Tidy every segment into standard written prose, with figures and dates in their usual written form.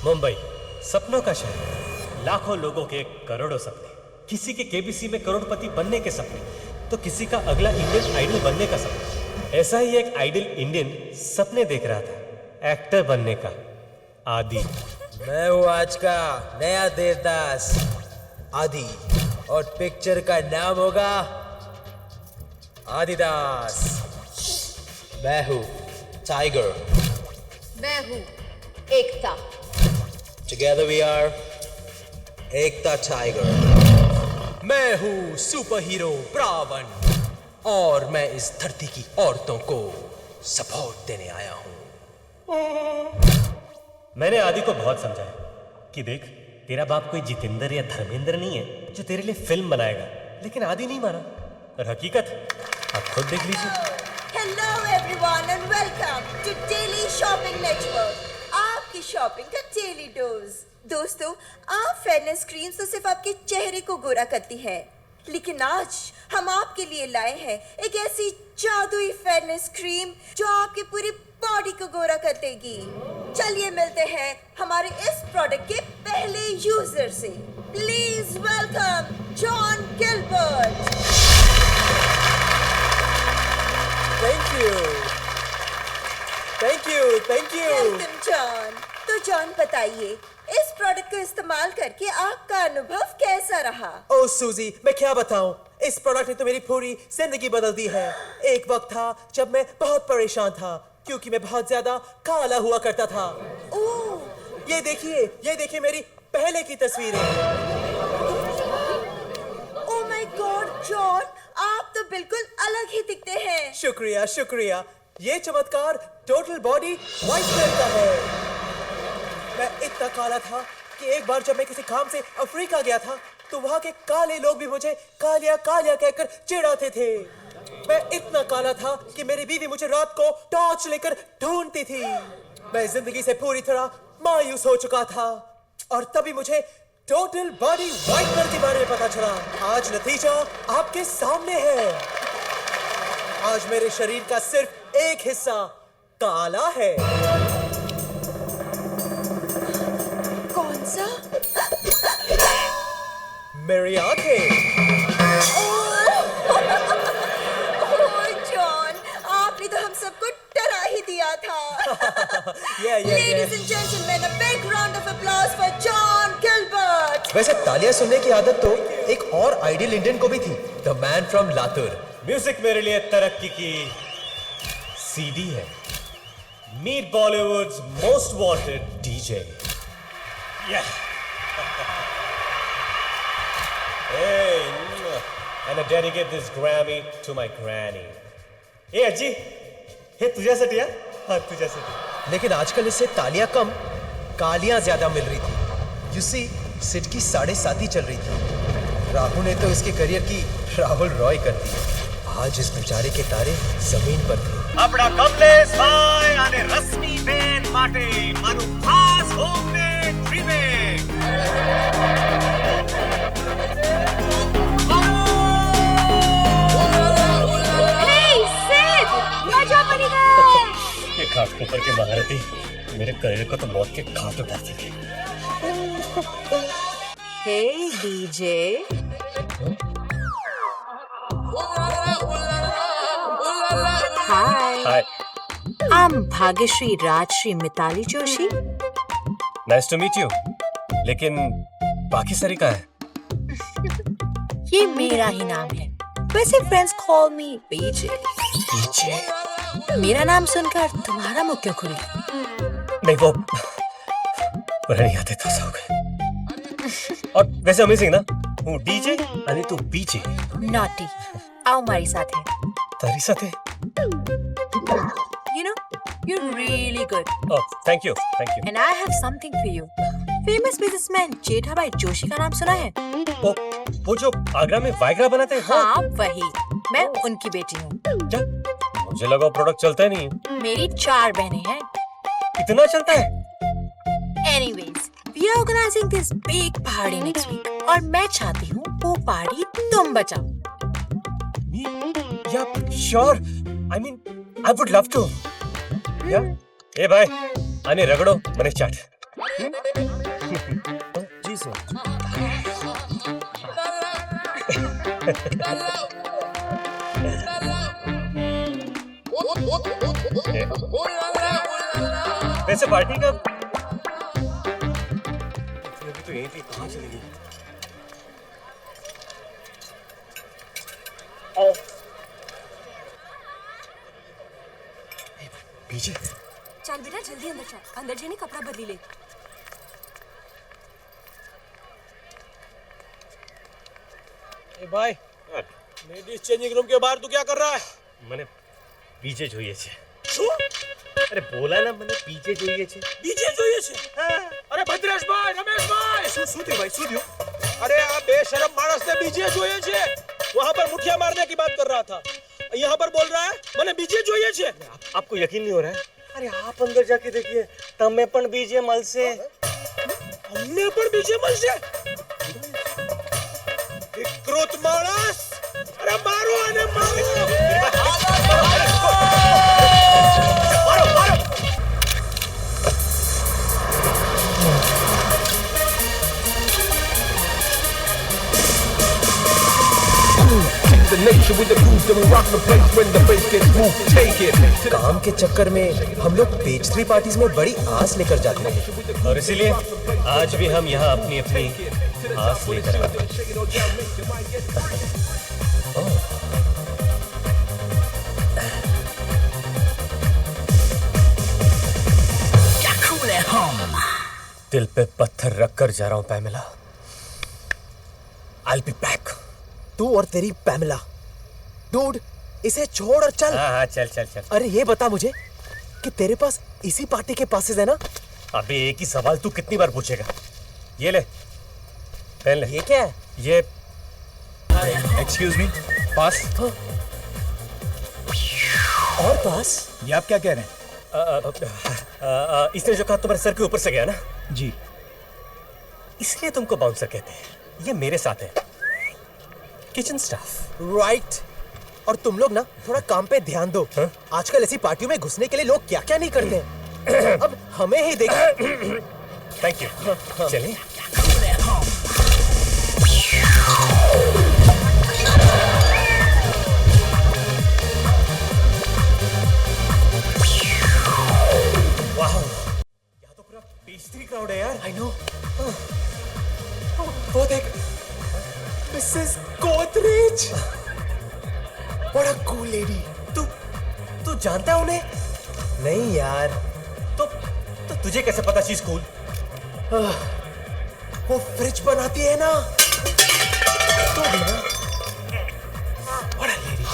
मुंबई सपनों का शहर, लाखों लोगों के करोड़ों सपने। किसी के केबीसी में करोड़पति बनने के सपने, तो किसी का अगला इंडियन आइडल बनने का सपना। ऐसा ही एक आइडल इंडियन सपने देख रहा था, एक्टर बनने का। आदि। मैं हूँ आज का नया देवदास आदि, और पिक्चर का नाम होगा आदिदास। मैं हूँ टाइगर। मैं हूँ Ekta. Together we are Ekta tiger. मैं हूँ सुपर हीरो ब्रावन, और मैं इस धरती की औरतों को सपोर्ट देने आया हूँ। मैंने आदि को बहुत समझाया कि देख, तेरा बाप कोई जितेंद्र या धर्मेंद्र नहीं है जो तेरे लिए फिल्म बनाएगा, लेकिन आदि नहीं माना। और हकीकत आप खुद देख लीजिए। Hello everyone and welcome to Daily Shopping Network, आपकी शॉपिंग का डेली डोज। दोस्तों, आप फेयरनेस क्रीम तो सिर्फ आपके चेहरे को गोरा करती है, लेकिन आज हम आपके लिए लाए हैं एक ऐसी जादुई फेयरनेस क्रीम जो आपकी पूरी बॉडी को गोरा कर देगी। चलिए मिलते हैं हमारे इस प्रोडक्ट के पहले यूजर से। Please welcome John Gilbert. Thank you, thank you, thank you. Welcome John. तो जॉन बताइए, इस प्रोडक्ट को इस्तेमाल करके आपका अनुभव कैसा रहा? ओ सूजी, मैं क्या बताऊं, इस प्रोडक्ट ने तो मेरी पूरी जिंदगी बदल दी है। एक वक्त था जब मैं बहुत परेशान था क्योंकि मैं बहुत ज्यादा काला हुआ करता था। ओह, ये देखिए मेरी पहले की तस्वीरें। ओह माय गॉड जॉन, आप तो बिल्कुल अलग ही दिखते हैं। शुक्रिया शुक्रिया। ये चमत्कार टोटल बॉडी व्हाइट कलर का है। मैं इतना काला था कि एक बार जब मैं किसी काम से अफ्रीका गया था तो वहां के काले लोग भी मुझे कालिया कालिया कहकर चिढ़ाते थे। मैं इतना काला था कि मेरी बीवी मुझे रात को टॉर्च लेकर ढूंढती थी। मैं जिंदगी से पूरी तरह मायूस हो चुका था, और तभी मुझे टोटल बॉडी व्हाइट कलर के बारे में पता चला। आज नतीजा आपके सामने है। आज मेरे शरीर का सिर्फ एक हिस्सा काला है। कौन सा? मेरी आंखें। ओह जॉन, आपने तो हम सबको डरा ही दिया था। Ladies and gentlemen, a big round of applause for John Gilbert. वैसे तालियां सुनने की आदत तो एक और आइडियल इंडियन को भी थी, the man from Latur. Music मेरे लिए तरक्की की सीडी है। Meet Bollywood's most wanted DJ. Hey, and I dedicate this Grammy to my granny. Hey अज्जी, हे तुझ्यासाठी यार, हाँ तुझ्यासाठी। लेकिन आजकल इससे तालियां कम, कालियां ज्यादा मिल रही थी। यू सी, सिट की 7:30 चल रही थी। राहुल ने तो इसके करियर की राहुल रॉय कर दी। आज इस बेचारे के तारे जमीन पर थे। આપણા કમલેશભાઈ અને રશ્મિબેન માટે મારું ખાસ હોમમેડ રીમેક। ये खास ऊपर के महारथी मेरे करियर को तो मौत के घाट उतार देंगे। Hey DJ. Hi. I'm Bhagyashree Rajshri Mitali Joshi. Nice to meet you. लेकिन बाकी सारी कहाँ है? ये मेरा ही नाम है। वैसे फ्रेंड्स कॉल मी बीजे। पीछे मेरा नाम सुनकर तुम्हारा मुंह क्यों खुली? नहीं, वो पुरानी यादें ताजा हो गई। और वैसे अमेजिंग ना, हूँ डीजे आणि तू बीजे। नॉटी, आओ हमारे साथ है। तारी साथे। You know, you're really good. Oh, thank you, thank you. And I have something for you. Famous businessman Jethabhai Joshi का नाम सुना है? वो जो आगरा में वाइग्रा बनाते हैं? हाँ, वही। मैं उनकी बेटी हूँ। क्या? मुझे लगा प्रोडक्ट चलता ही नहीं है। मेरी 4 बहनें हैं। इतना चलता है? Anyways, we are organizing this big party next week. और मैं चाहती हूँ वो पार्टी तुम बचाओ। Yeah, sure. I mean, I would love to. Yeah. ए भाई, आने रगड़ो, मने चाट। जी सर। वैसे पार्टी का अभी तो यहीं थी, कहाँ चली गई? पीछे चल बेटा जल्दी अंदर चल, अंदर जाने कपड़ा बदली ले। ए भाई, लेडीज चेंजिंग रूम के बाहर तू क्या कर रहा है? મને પીછે જોઈએ છે। શું? અરે બોલા ના, મને પીછે જોઈએ છે। બીજે જોઈએ છે? અરે ભદ્રેશભાઈ, રમેશભાઈ, શું થયું ભાઈ, શું થયું? अरे આ बेशरम मानस ने बीजे જોઈએ છે। वहाँ पर मुठिया मारने की बात कर रहा था, यहाँ पर बोल रहा है मैंने बीजे જોઈએ છે। आपको यकीन नहीं हो रहा है? अरे आप अंदर जाके देखिए, तमे पण बीजे મળશે। हमने पर बीजे મળશે? विकृत मानस, अरे मारो आने मारो। The nation with the groove, then we rock the place when the bass gets moved. Take it. काम के चक्कर में हम लोग पेस्ट्री पार्टीज में बड़ी आस लेकर जाते हैं, और इसीलिए आज भी हम यहाँ अपनी अपनी आस लेकर आए। दिल पे पत्थर रखकर जा रहा हूँ पैमिला। I'll be back। तू और तेरी पैमिला। डूड, इसे छोड़ और चल। हाँ चल चल चल। अरे ये बता मुझे कि तेरे पास इसी पार्टी के पासेस है ना? अबे एक ही सवाल तू कितनी बार पूछेगा? ये ले, पहन ले। ये क्या है? ये एक्सक्यूज मी, पास। और पास? ये आप क्या कह रहे हैं? इसने जो कहा तुम्हारे सर के ऊपर से गया ना, जी। इसलिए तुमको बाउंसर कहते हैं। ये मेरे साथ है, किचन स्टाफ। राइट। और तुम लोग ना थोड़ा काम पे ध्यान दो। हाँ? आजकल ऐसी पार्टियों में घुसने के लिए लोग क्या क्या नहीं करते हैं। अब हमें ही देख। Thank you. चलिए। वाह, यहाँ तो पूरा पेस्ट्री क्राउड है यार। I know. वो देख, Mrs Godrej. What a cool lady। तू जानता है उन्हें? नहीं यार, तो तुझे कैसे पता चीज कूल? वो फ्रिज बनाती है ना, तो भी ना। What a lady।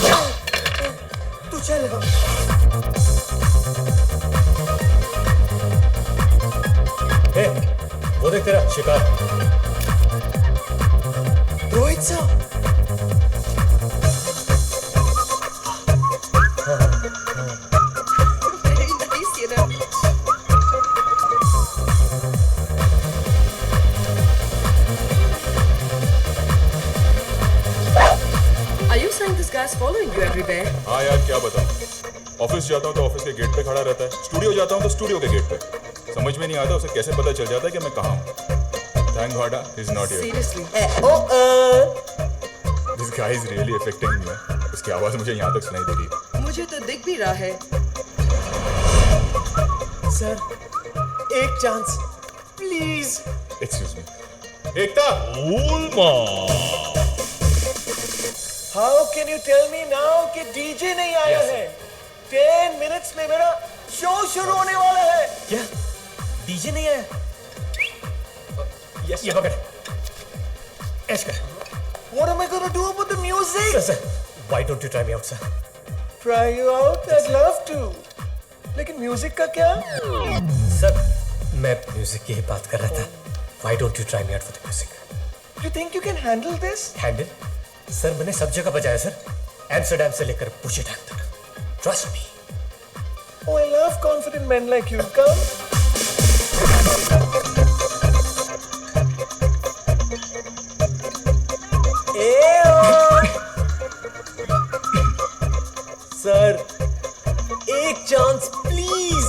तू चल। ए, वो देख तेरा शिकार। रोहित सा। Are you saying this guy's following you everywhere? हाँ यार क्या बताऊँ, ऑफिस जाता हूँ तो ऑफिस के गेट पे खड़ा रहता है, स्टूडियो जाता हूँ तो स्टूडियो के गेट पे। समझ में नहीं आता उसे कैसे पता चल जाता है कि मैं कहाँ हूँ। Thank God he is not here. Seriously? This guy is really affecting me। उसकी आवाज़ मुझे यहाँ तक सुनाई दे रही है। मुझे तो दिख भी रहा है। सर, एक chance please. Excuse me। Ekta. How can you tell me now कि डीजे नहीं आया है? 10 minutes में मेरा शो शुरू होने वाला है। क्या? डीजे नहीं आया? ये पकड़, ऐश कर। What am I gonna do about the music? Sir, why don't you try me out, sir? Try you out? I'd love to। लेकिन म्यूजिक का क्या? सर, मैं म्यूजिक की ही बात कर रहा था। Why don't you try me out for the music? You think you can handle this? Handle? Sir, मैंने सब जगह बजाया सर, एम्स्टर्डम से लेकर पुशी डैम तक। Trust me। Oh, I love confident men like you। Come। Sir, एक chance please.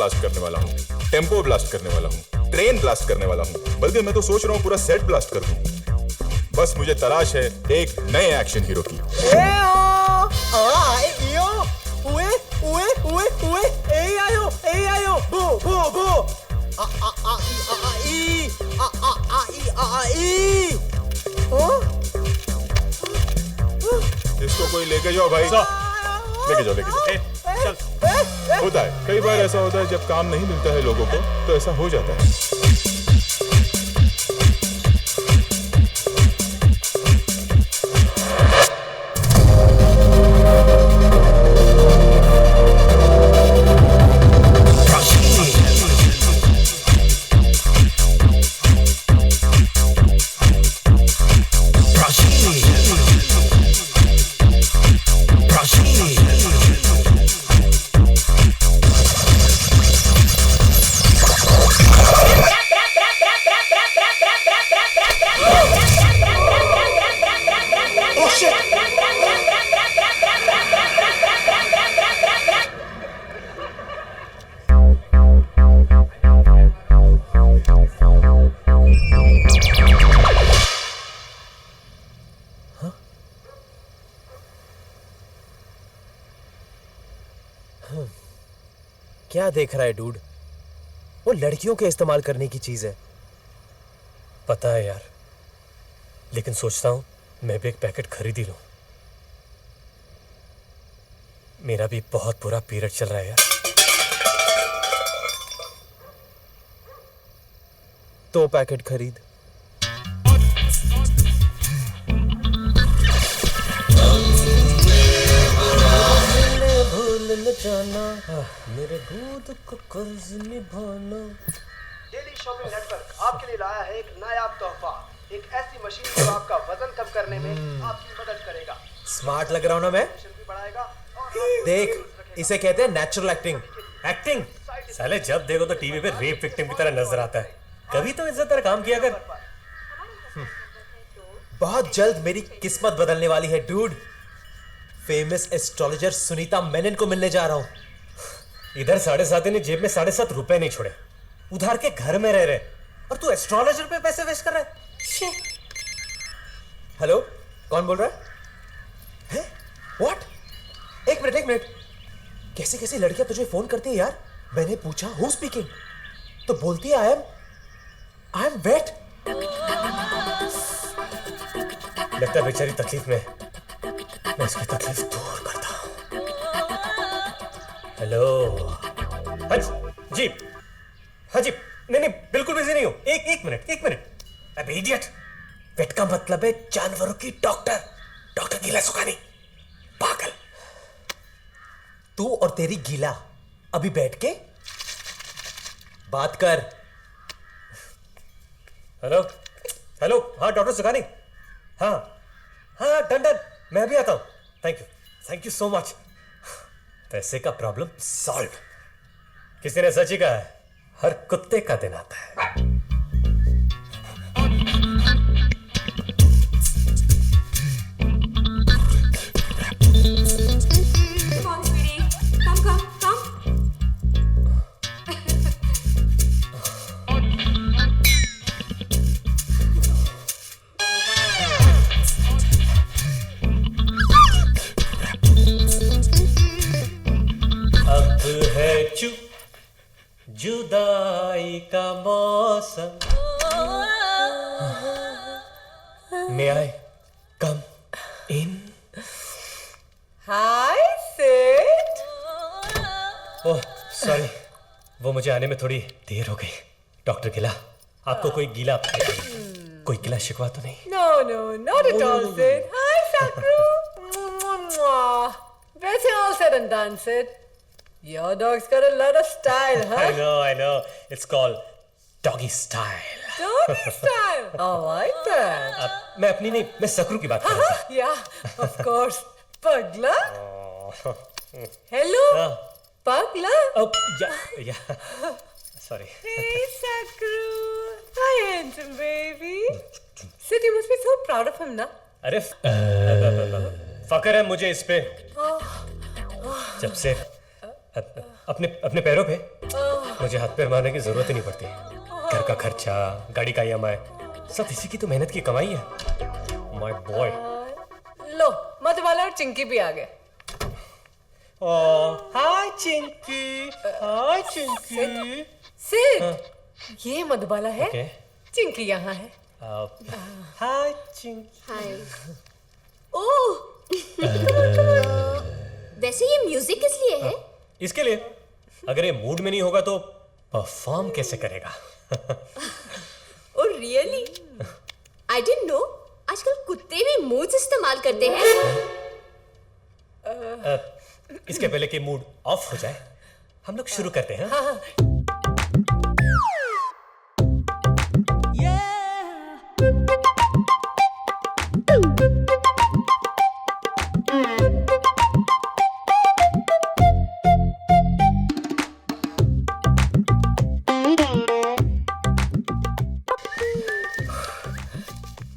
Blast करने वाला हूँ, टेम्पो ब्लास्ट करने वाला हूँ, ट्रेन ब्लास्ट करने वाला हूँ, बल्कि मैं तो सोच रहा हूँ पूरा सेट ब्लास्ट कर दूँ। बस मुझे तलाश है एक नए एक्शन हीरो की। इसको कोई लेके जाओ भाई, लेके जाओ, लेके जाओ। होता है, कई बार ऐसा होता है जब काम नहीं मिलता है लोगों को तो ऐसा हो जाता है। क्या देख रहा है डूड? वो लड़कियों के इस्तेमाल करने की चीज है। पता है यार, लेकिन सोचता हूं मैं भी एक पैकेट खरीद ही लूं। मेरा भी बहुत बुरा पीरियड चल रहा है यार। तो पैकेट खरीद। मेरे दूध को कर्ज निभाना। डेली शॉपिंग नेटवर्क आपके लिए लाया है एक नायाब तोहफा, एक ऐसी मशीन जो आपका वजन कम करने में आपकी मदद करेगा। स्मार्ट लग रहा हूं ना मैं? भी बढ़ाएगा और देख, इसे कहते हैं नेचुरल एक्टिंग। एक्टिंग? साले जब देखो तो टीवी पे रेप विक्टिम की तरह नजर आता है। कभी तो इज्जतदार काम किया कर। बहुत जल्द मेरी किस्मत बदलने वाली है dude. Famous astrologer Sunita Menon को मिलने जा रहा हूं। इधर 7.5 ने जेब में 7.5 रुपए नहीं छोड़े, उधार के घर में रह रहे, और तू एस्ट्रोलॉजर पे पैसे वेस्ट कर रहा है। हेलो, कौन बोल रहा है? व्हाट? एक मिनट। कैसे कैसे लड़कियां तुझे फोन करती है यार? मैंने पूछा हु स्पीकिंग, तो बोलती है आई एम वेट। लगता है बेचारी तकलीफ में, मैं इसकी तकलीफ दूर करता हूं। हेलो। हाँ जी, नहीं बिल्कुल बिजी नहीं हूं। एक मिनट। अबे इडियट, वेट का मतलब है जानवरों की डॉक्टर गीला सुखानी। पागल। तू और तेरी गीला अभी बैठ के बात कर। हेलो, हाँ डॉक्टर सुखानी। हाँ डन, मैं अभी आता हूं। Thank you so much. पैसे का प्रॉब्लम सॉल्व। किसी ने सच ही कहा है, हर कुत्ते का दिन आता है। जुदाई का मौसम। May I come in? Hi Sid. Oh sorry, वो मुझे आने में थोड़ी देर हो गई। डॉक्टर गिला, आपको कोई गिला शिकवा तो नहीं? No, not at all, Sid. Hi, Sakru. That's all said and done, Sid. Your dog's got a lot of style, huh? I know. It's called doggy style. Doggy style. I like that. मैं अपनी नहीं, मैं सकरू की बात कर रहा था। Yeah, of course. Pagla. Hello. Pagla. Oh, yeah. Sorry. Hey, Sakru. Hi, handsome baby. Sid, you must be so proud of him, na? अरे फकर है मुझे इस पे, जब से अपने पैरों पे मुझे हाथ पैर मारने की जरूरत ही नहीं पड़ती। घर का खर्चा, गाड़ी का EMI, सब इसी की तो मेहनत की कमाई है। My boy. लो, मधुबाला और चिंकी भी आ गए। हाय चिंकी, हाय चिंकी। सिड, ये मधुबाला है, Okay. चिंकी यहाँ है। हाय चिंकी। हाय। ओह। वैसे ये म्यूजिक किस लिए है? इसके लिए, अगर ये मूड में नहीं होगा तो परफॉर्म कैसे करेगा? Oh really? I didn't know. आजकल कुत्ते भी मूड्स इस्तेमाल करते हैं। इसके पहले कि मूड ऑफ हो जाए, हम लोग शुरू करते हैं। हाँ।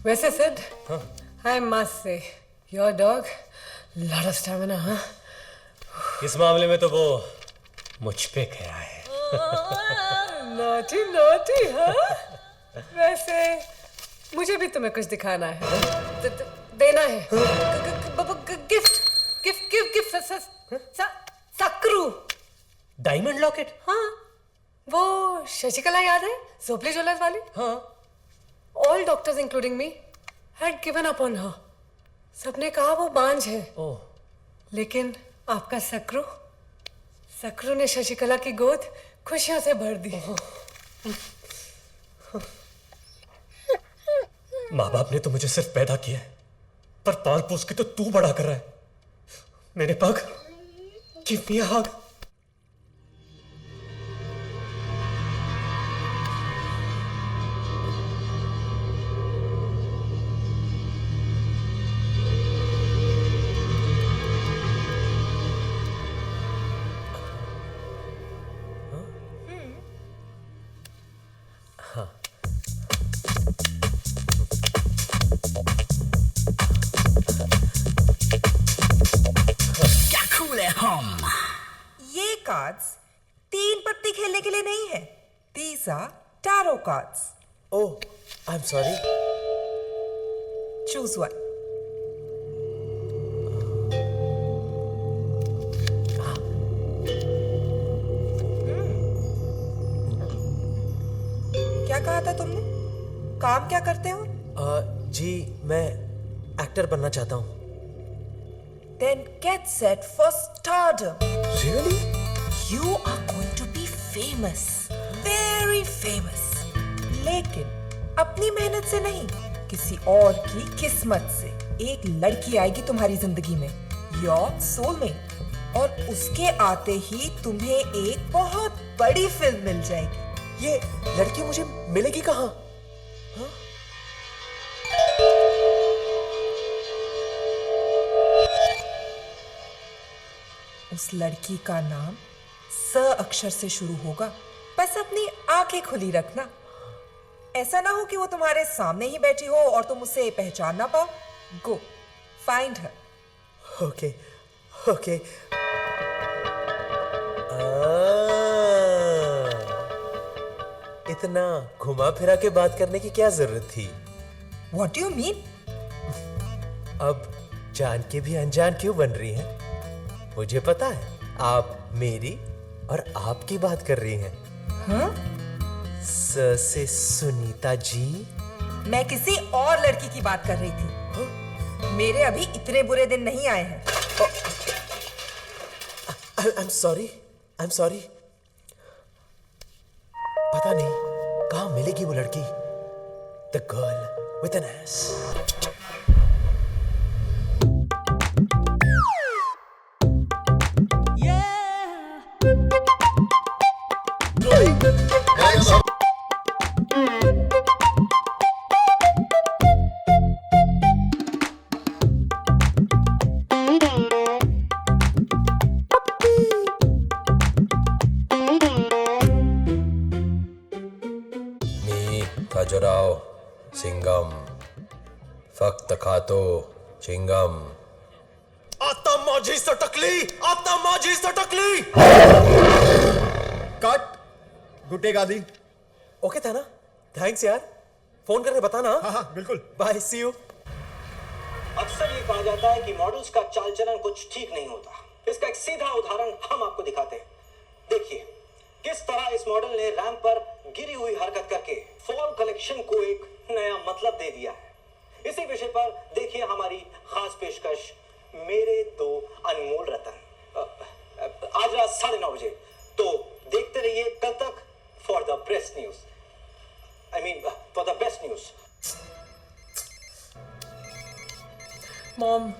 वैसे Sid, I must say, your dog, lot of stamina, हाँ? इस मामले में तो वो मुझ पे गया है। Naughty, naughty, हाँ? वैसे मुझे भी तुम्हें कुछ दिखाना है, देना है। गिफ्ट, सक्रू। Diamond locket? हाँ, वो शशिकला याद है, सोपली ज्वेलर्स वाली? हाँ। All doctors, including me, had given up on her. सबने कहा वो बांझ है। ओह। लेकिन आपका सक्रू ने शशिकला की गोद खुशियों से भर दी। माँ बाप ने तो मुझे सिर्फ पैदा किया है, पर पाल पोस के तो तू बड़ा कर रहा है। मेरे पग, गिव मी अ हग। ये कार्ड्स 3 पत्ती खेलने के लिए नहीं है। These are tarot cards. Oh, I'm sorry. Choose one. क्या कहा था तुमने? काम क्या करते हो? जी मैं एक्टर बनना चाहता हूँ। Then get set for stardom. Really? You are going to be famous. Very famous. लेकिन अपनी मेहनत से नहीं, किसी और की किस्मत से एक लड़की आएगी तुम्हारी जिंदगी में, Your soulmate, और उसके आते ही तुम्हें एक बहुत बड़ी फिल्म मिल जाएगी। ये लड़की मुझे मिलेगी कहाँ? उस लड़की का नाम स अक्षर से शुरू होगा। बस अपनी आंखें खुली रखना। ऐसा ना हो कि वो तुम्हारे सामने ही बैठी हो और तुम उसे पहचान ना पाओ। Go find her. Okay okay. इतना घुमा फिरा के बात करने की क्या जरूरत थी? What do you mean? अब जान के भी अनजान क्यों बन रही हैं? मुझे पता है आप मेरी और आपकी बात कर रही हैं। हाँ? स से सुनीता जी। मैं किसी और लड़की की बात कर रही थी। मेरे अभी इतने बुरे दिन नहीं आए हैं। I'm sorry. पता नहीं कहाँ मिलेगी वो लड़की। The girl with an ass. Khajuraho Singham फक्त खातो चिंगम। आता माझी सटकली। कट गुड डे गांधी। ओके था ना? थैंक्स यार, फोन करके बताना। हाँ बिल्कुल। Bye, see you. अक्सर ये कहा जाता है कि मॉडल्स का चाल चलन कुछ ठीक नहीं होता। इसका एक सीधा उदाहरण हम आपको दिखाते हैं। देखिए किस तरह इस मॉडल ने रैंप पर गिरी हुई हरकत करके फॉल कलेक्शन को एक नया मतलब दे दिया है। इसी विषय पर देखिए हमारी खास पेशकश, मेरे दो अनमोल रतन, आज रात 9:30 बजे। तो देखते रहिए कल तक for the best news, for the best news. Mom.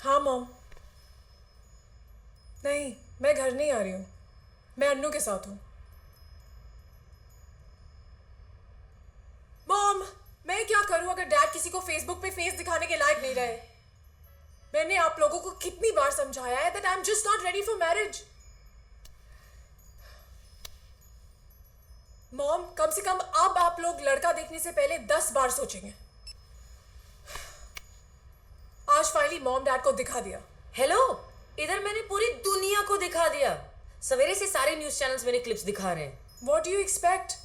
हाँ मॉम। नहीं, मैं घर नहीं आ रही हूँ, मैं अन्नू के साथ हूँ। मॉम, मैं क्या करूँ अगर डैड किसी को फेसबुक पे फेस दिखाने के लायक नहीं रहे? मैंने आप लोगों को कितनी बार समझाया है that I'm just not ready for marriage. Mom, कम से कम अब आप लोग लड़का देखने से पहले 10 बार सोचेंगे। आज फाइनली मॉम डैड को दिखा दिया। हेलो, इधर मैंने पूरी दुनिया को दिखा दिया। सवेरे से सारे न्यूज चैनल्स मैंने क्लिप्स दिखा रहे हैं। What do you expect?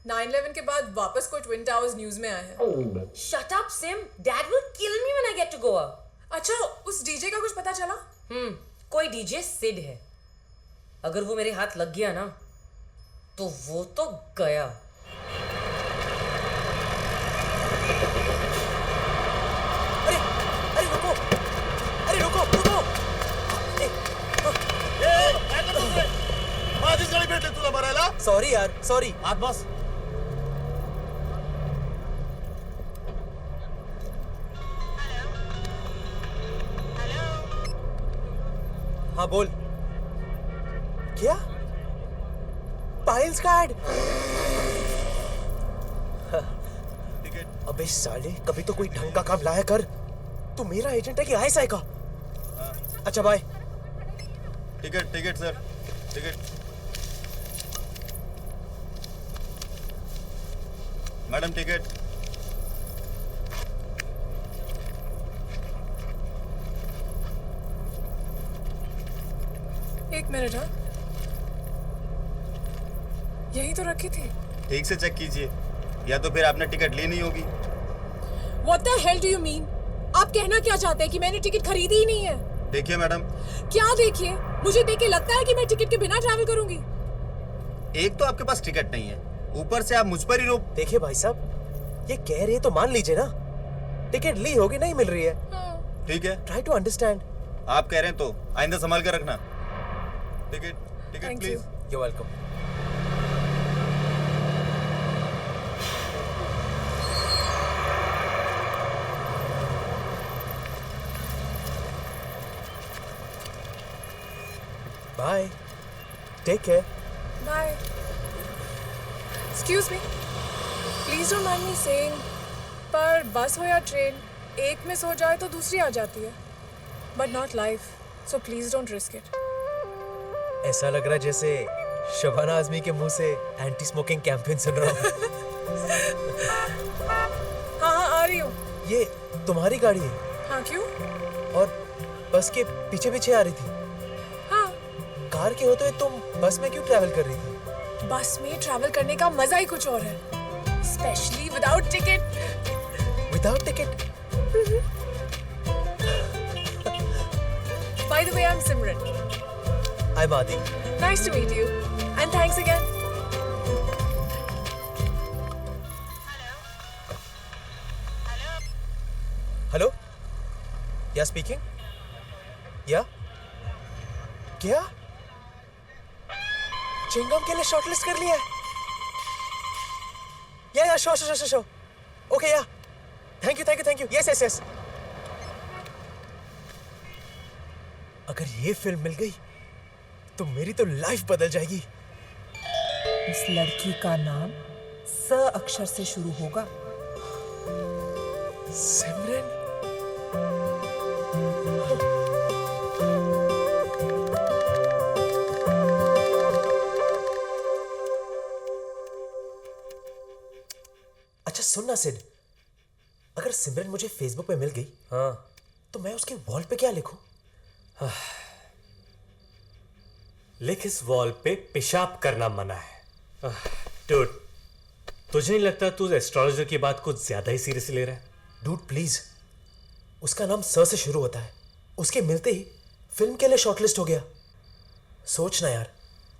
9/11 के बाद वापस कोई ट्विन टावर्स न्यूज में आए हैं। Shut up, Sim. Dad will kill me when I get to Goa. अच्छा, उस डीजे का कुछ पता चला? कोई डीजे सिड है। अगर वो मेरे हाथ लग गया ना, तो वो तो गया। अरे रुको, अरे रुको रुको। माझीच गाडी भेटली तुला भरायला? सॉरी यार, सॉरी। आत बस। हाँ बोल। क्या? पायल्स का ऐड? अबे साले, कभी तो कोई ढंग का काम लाया कर। तू मेरा एजेंट है कि आईएसआई का? अच्छा bye. Ticket ticket sir, ticket. Madam ticket. एक मिनट। हाँ, यही तो रखी थी। ठीक से चेक कीजिए, या तो फिर आपने टिकट ली नहीं होगी। What the hell do you mean? आप कहना क्या चाहते हैं कि मैंने टिकट खरीदी ही नहीं है? देखिए मैडम। क्या देखिए? मुझे देख के लगता है कि मैं टिकट के बिना ट्रैवल करूंगी। एक तो आपके पास टिकट नहीं है, ऊपर से आप मुझ पर ही रोक। देखिए भाई साहब, ये कह रही है तो मान लीजिए ना। टिकट ली होगी, नहीं मिल रही है। ठीक है, ट्राई टू अंडरस्टैंड। आप कह रहे हैं तो आइंदा संभाल कर रखना। Ticket ticket please. You welcome. Bye, take care. Bye. Excuse me, please don't mind me saying, पर बस हो या ट्रेन, एक मिस हो जाए तो दूसरी आ जाती है, but not life, so please don't risk it. ऐसा लग रहा है जैसे शबाना आजमी के मुंह से एंटी स्मोकिंग कैंपेन सुन रहा हूँ। हाँ, आ रही हूँ। ये तुम्हारी गाड़ी है? हाँ, क्यों? और बस के पीछे पीछे आ रही थी? हाँ। कार के होते हुए तुम बस में क्यों ट्रैवल कर रही थी? बस में ट्रैवल करने का मजा ही कुछ और है, specially without ticket. Without ticket? By the way, I'm Simran. I'm Adi. Nice to meet you. And thanks again. Hello? या स्पीकिंग? या? क्या? चिंगम के लिए शॉर्टलिस्ट कर लिया है? या शो। ओके या। Thank you. यस। अगर ये फिल्म मिल गई तो मेरी तो लाइफ बदल जाएगी। इस लड़की का नाम स अक्षर से शुरू होगा। सिमरन। अच्छा सुन ना सिड, अगर सिमरन मुझे फेसबुक पे मिल गई, हाँ, तो मैं उसके वॉल पे क्या लिखूं? लिख इस वॉल पे पेशाब करना मना है। डूड, तुझे नहीं लगता तू एस्ट्रोलॉजर की बात कुछ ज्यादा ही सीरियसली ले रहा है? डूड प्लीज, उसका नाम स से शुरू होता है, उसके मिलते ही फिल्म के लिए शॉर्टलिस्ट हो गया। सोच ना यार,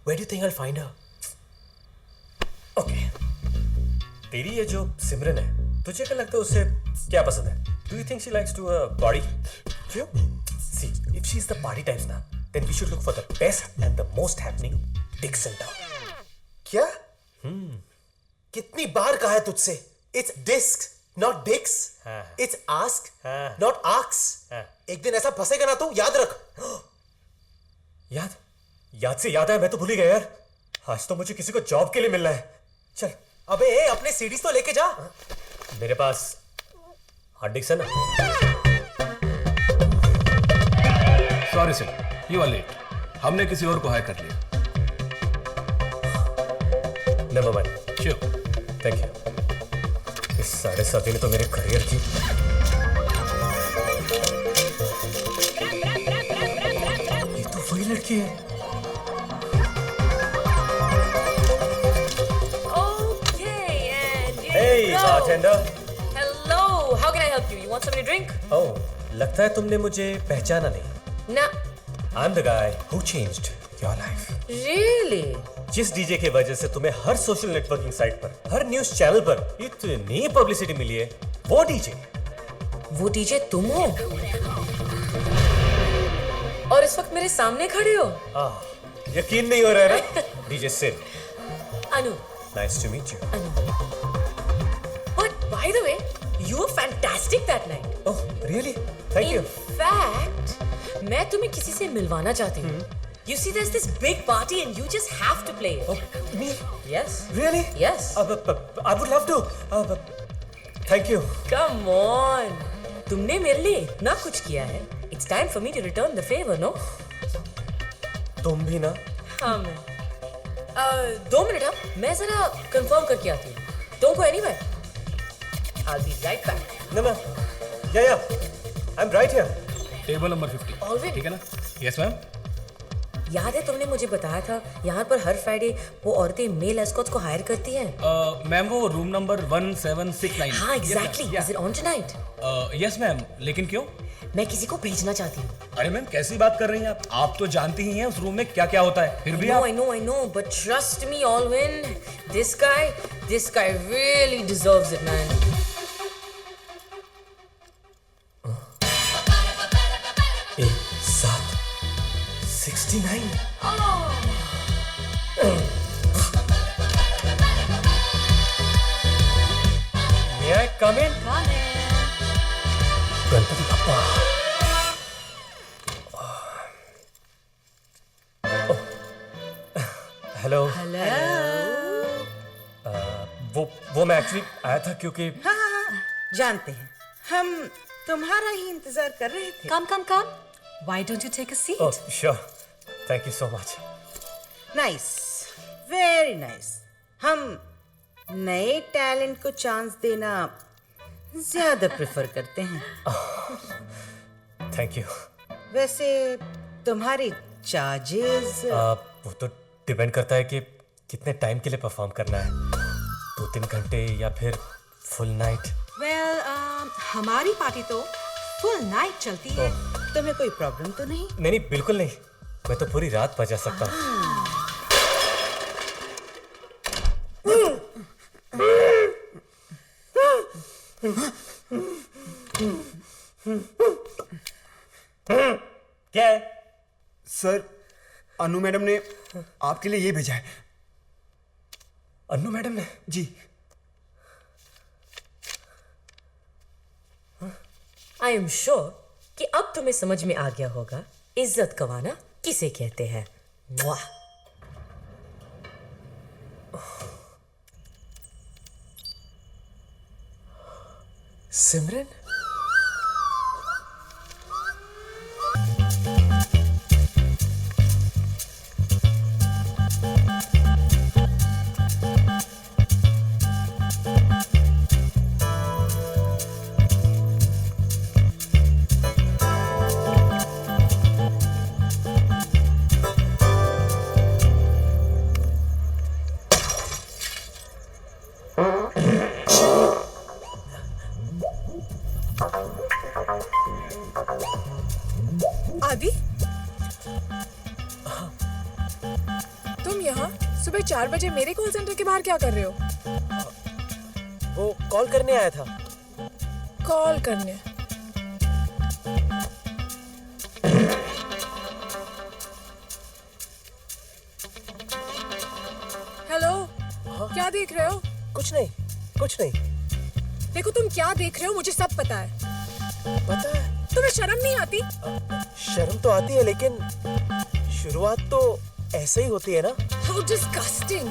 where do you think I will find her? Okay, तेरी ये जो सिमरन है, तुझे क्या लगता है उसे क्या पसंद है? Do you think she likes to body? क्यों? See, if she is the party types ना, then we should look for the best and the most happening dicks in town. क्या? कितनी बार कहा है तुझसे? It's disc not dicks, it's ask not ax. एक दिन ऐसा फंसेगा ना तू, याद रख। याद से याद है, मैं तो भूल ही गया यार। आज तो मुझे किसी को जॉब के लिए मिलना है। चल। अबे अपने सीडीज तो लेके जा। मेरे पास हार्ड डिस्क है ना। Sorry sir, you are late. हमने किसी और को हायर कर लिया। Never mind. Sure. Thank you. इस साढ़े साथी ने तो मेरे करियर की। ये तो वही लड़की है। Hey, bartender. Hello, how can I help you? You want something to drink? Oh, लगता है तुमने मुझे पहचाना नहीं। No. I'm the guy who changed your life. Really? जिस डीजे की वजह से तुम्हें हर सोशल नेटवर्किंग साइट पर, हर न्यूज चैनल पर इतनी पब्लिसिटी मिली है, वो डीजे तुम हो? और इस वक्त मेरे सामने खड़े हो? यकीन नहीं हो रहा है ना? DJ Sid. Anu. Nice to meet you. But by the way, you were fantastic that night. Oh, really? Thank you. In fact, मैं तुम्हें किसी से मिलवाना चाहती हूँ। You see, there's this big party and you just have to play it. Oh, me? Yes. Really? Yes. I would love to. Thank you. Come on. तुमने मेरे लिए इतना कुछ किया है. It's time for me to return the favor, no? तुम भी ना? हाँ मैं। 2 मिनट हाँ, मैं जरा कंफर्म करके आती हूँ। Don't go anywhere. I'll be right back. No. Yeah. I'm right here. Table number 50। Already? ठीक है ना? Yes ma'am. याद है तुमने मुझे बताया था यहाँ पर हर फ्राइडे वो औरतें मेल एस्कॉट्स को हायर करती हैं। मैम वो रूम नंबर 1769। हाँ exactly. Is it on tonight? Yes ma'am, लेकिन क्यों? मैं किसी को भेजना चाहती हूँ। अरे मैम कैसी बात कर रही हैं आप तो जानती ही हैं उस रूम में क्या क्या होता है, फिर भी आप। I know, but trust me, Alvin, this guy really deserves it, man. एक साथ 69। May I come in? Ganpati Bappa. Hello. वो मैं एक्चुअली आया था क्योंकि हाँ, जानते हैं, हम तुम्हारा ही इंतजार कर रहे थे। Come. Why don't you take a seat? Oh, sure. Thank you so much. Nice, very nice. हम नए टैलेंट को चांस देना ज्यादा प्रेफर करते हैं। Thank you. वैसे तुम्हारे चार्जेस? वो तो डिपेंड करता है कि कितने टाइम के लिए परफॉर्म करना है, 2-3 घंटे या फिर फुल नाइट। Well, हमारी पार्टी तो फुल नाइट चलती है। तुम्हें कोई प्रॉब्लम तो नहीं? नहीं, बिल्कुल नहीं। मैं तो पूरी रात बजा सकता हूँ। क्या है? सर, अनु मैडम ने आपके लिए ये भेजा है। अनु मैडम ने? जी। I am sure कि अब तुम्हें समझ में आ गया होगा इज्जत गंवाना किसे कहते हैं। सिमरन? यहाँ सुबह 4 बजे मेरे कॉल सेंटर के बाहर क्या कर रहे हो? वो कॉल करने आया था। कॉल करने? हेलो, क्या देख रहे हो? कुछ नहीं, कुछ नहीं। देखो तुम क्या देख रहे हो मुझे सब पता है। पता है? तुम्हें शर्म नहीं आती? शर्म तो आती है, लेकिन शुरुआत तो ऐसे ही होती है ना। How disgusting!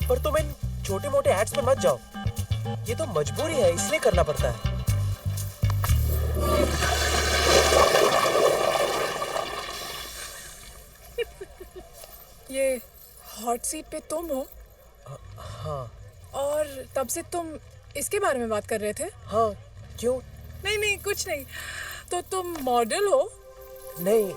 पर तुम इन छोटे मोटे एड्स पे मत जाओ। ये तो मजबूरी है, इसलिए करना पड़ता है। ये हॉट सीट पे तुम हो? हाँ। और तब से तुम इसके बारे में बात कर रहे थे? हाँ, क्यों? नहीं नहीं, कुछ नहीं। तो तुम मॉडल हो? नहीं,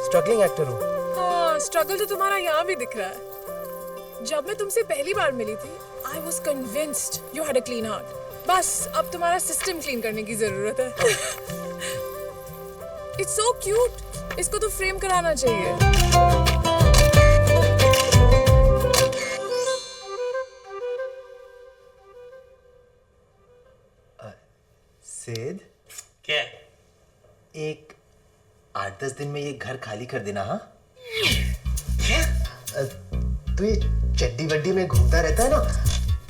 स्ट्रगलिंग एक्टर हूँ। हाँ, स्ट्रगल तो तुम्हारा यहाँ भी दिख रहा है। जब मैं तुमसे पहली बार मिली थी, I was convinced you had a clean heart. बस अब तुम्हारा सिस्टम क्लीन करने की जरूरत है। It's so cute. इसको तो फ्रेम कराना चाहिए। सिद, क्या? एक 8-10 दिन में ये घर खाली कर देना। हाँ, तू ये चड्डी वड्डी में घूमता रहता है ना,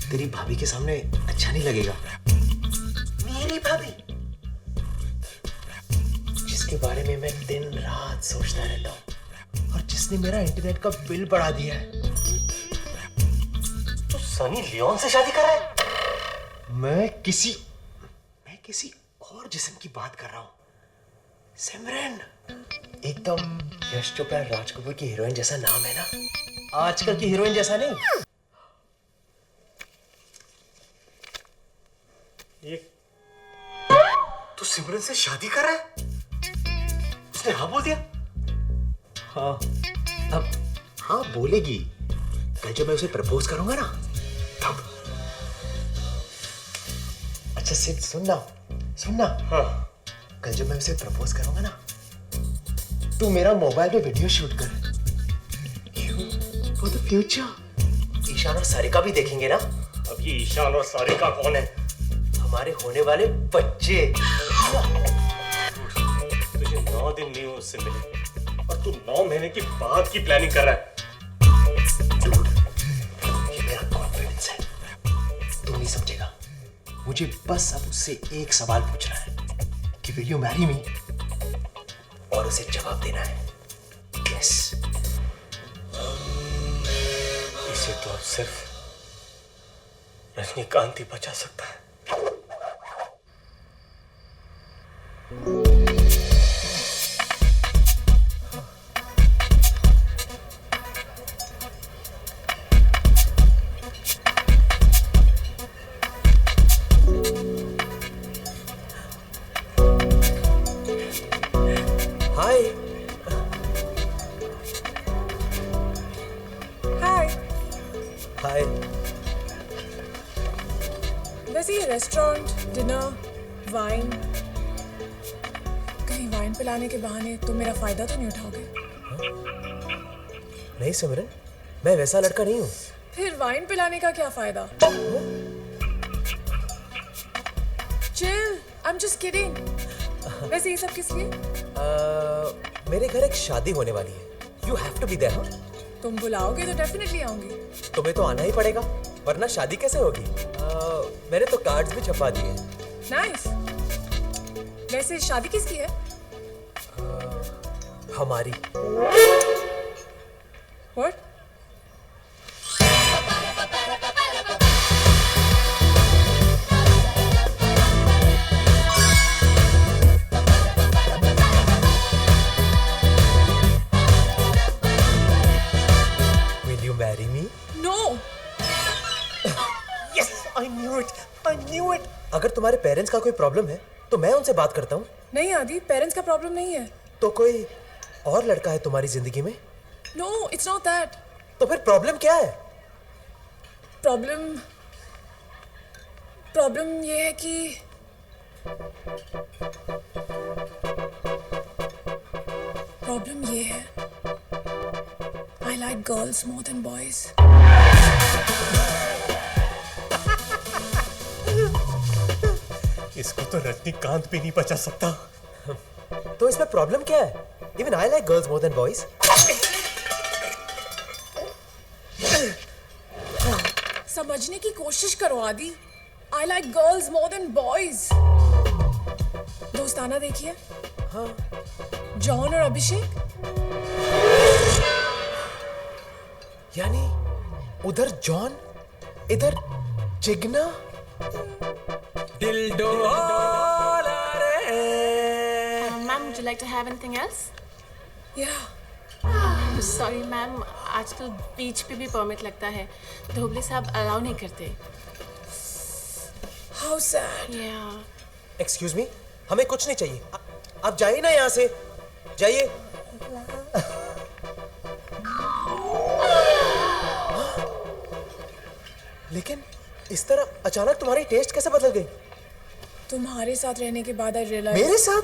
तेरी भाभी के सामने अच्छा नहीं लगेगा। मेरी भाभी, जिसके बारे में मैं दिन रात सोचता रहता हूँ और जिसने मेरा इंटरनेट का बिल बढ़ा दिया है। तो सनी लियोन से शादी कर रहा है? मैं किसी और जिस्म की बात कर रहा हूँ। सिमरन, एकदम यश चोपड़ा राज कपूर की हीरोइन जैसा नाम है ना, आजकल की हीरोइन जैसा नहीं। ये तू सिमरन से शादी कर रहा है? उसने हाँ बोल दिया? हाँ, अब हाँ बोलेगी। कल जब मैं उसे प्रपोज करूंगा ना, तब। अच्छा सिर्फ सुनना। हाँ। कल जब मैं उसे प्रपोज करूंगा ना, तू मेरा मोबाइल पे वीडियो शूट कर। For the future. ईशान और सारिका भी देखेंगे ना। अब ये ईशान और सारिका कौन है? हमारे होने वाले बच्चे। तुझे 9 दिन नहीं हुए उससे मिले और तू 9 महीने की बाद की प्लानिंग कर रहा है। डूड, ये मेरा कॉन्फिडेंस है, तू नहीं समझेगा। मुझे बस अब उससे एक सवाल पूछना है कि विल यू मैरी मी, और उसे जवाब देना है यस। इसे तो अब सिर्फ रजनीकांत ही बचा सकता है। हाय। वैसे ये रेस्टोरेंट, डिनर, वाइन, कहीं वाइन पिलाने के बहाने तुम मेरा फायदा तो नहीं उठाओगे? नहीं सिमरन, मैं वैसा लड़का नहीं हूँ। फिर वाइन पिलाने का क्या फायदा? Chill, I am just kidding. वैसे ये सब किस लिए? मेरे घर एक शादी होने वाली है। You have to be there. हाँ, तुम बुलाओगे तो डेफिनेटली आऊंगी। तुम्हें तो आना ही पड़ेगा, वरना शादी कैसे होगी? मैंने तो कार्ड्स भी छपवा दिए। नाइस। वैसे शादी किसकी है? हमारी। What? Will you marry me? No. Yes, I knew it. I knew it. अगर तुम्हारे पेरेंट्स का कोई प्रॉब्लम है तो मैं उनसे बात करता हूँ। नहीं आदि, पेरेंट्स का प्रॉब्लम नहीं है। तो कोई और लड़का है तुम्हारी जिंदगी में? No, it's not that. तो फिर प्रॉब्लम क्या है? प्रॉब्लम ये है कि प्रॉब्लम ये है I I like girls more than boys. इसको तो रजनीकांत भी नहीं बचा सकता। तो इसमें प्रॉब्लम क्या है? Even I like girls more than boys. समझने की कोशिश करो आदि। I like girls more than boys. दोस्ताना देखिए। हाँ। जॉन और अभिषेक। यानी उधर जॉन, इधर जिग्ना। दिलडो ma'am, would you like to have anything else? Yeah. Sorry ma'am, आजकल बीच पे भी परमिट लगता है, धोबले साहब अलाउ नहीं करते। How sad. Yeah. Excuse me, हमें कुछ नहीं चाहिए। आप जाइए ना यहाँ से, जाइए। लेकिन इस तरह अचानक तुम्हारी टेस्ट कैसे बदल गई? तुम्हारे साथ रहने के बाद I realized. मेरे साथ?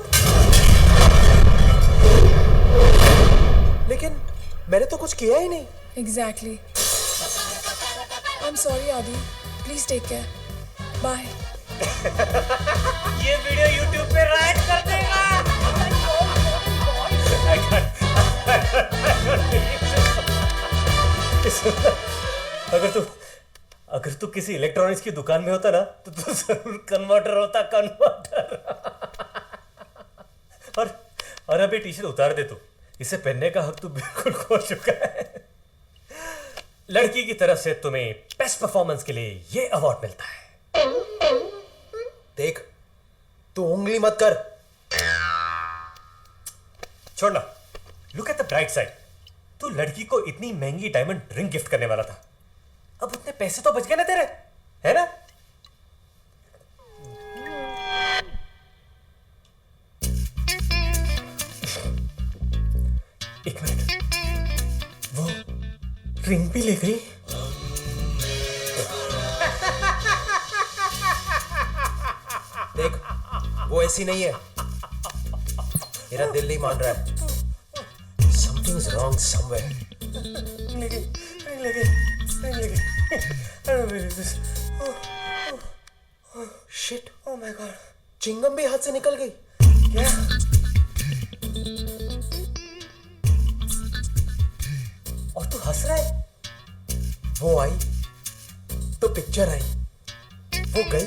लेकिन मैंने तो कुछ किया ही नहीं। Exactly. I'm sorry आदि. Please take care. Bye. ये वीडियो YouTube पे राइट कर देगा। अगर तू किसी इलेक्ट्रॉनिक्स की दुकान में होता ना तो तू जरूर कन्वर्टर होता, कन्वर्टर। और अभी टी शर्ट उतार दे तू, इसे पहनने का हक तू बिल्कुल खो चुका है। लड़की की तरफ से तुम्हें बेस्ट परफॉर्मेंस के लिए ये अवार्ड मिलता है। देख, तू उंगली मत कर। छोड़ना। Look at the bright side. तू लड़की को इतनी महंगी डायमंड रिंग गिफ्ट करने वाला था, अब उतने पैसे तो बच गए ना तेरे, है ना? एक मिनट, वो रिंग भी ले गई। देख, वो ऐसी नहीं है। मेरा दिल नहीं मान रहा है। Something's wrong somewhere. I don't believe this. Shit. Oh my god. Chingam भी हाथ से निकल गई। क्या? और तू हंस रहा है? वो आई तो पिक्चर आई, वो गई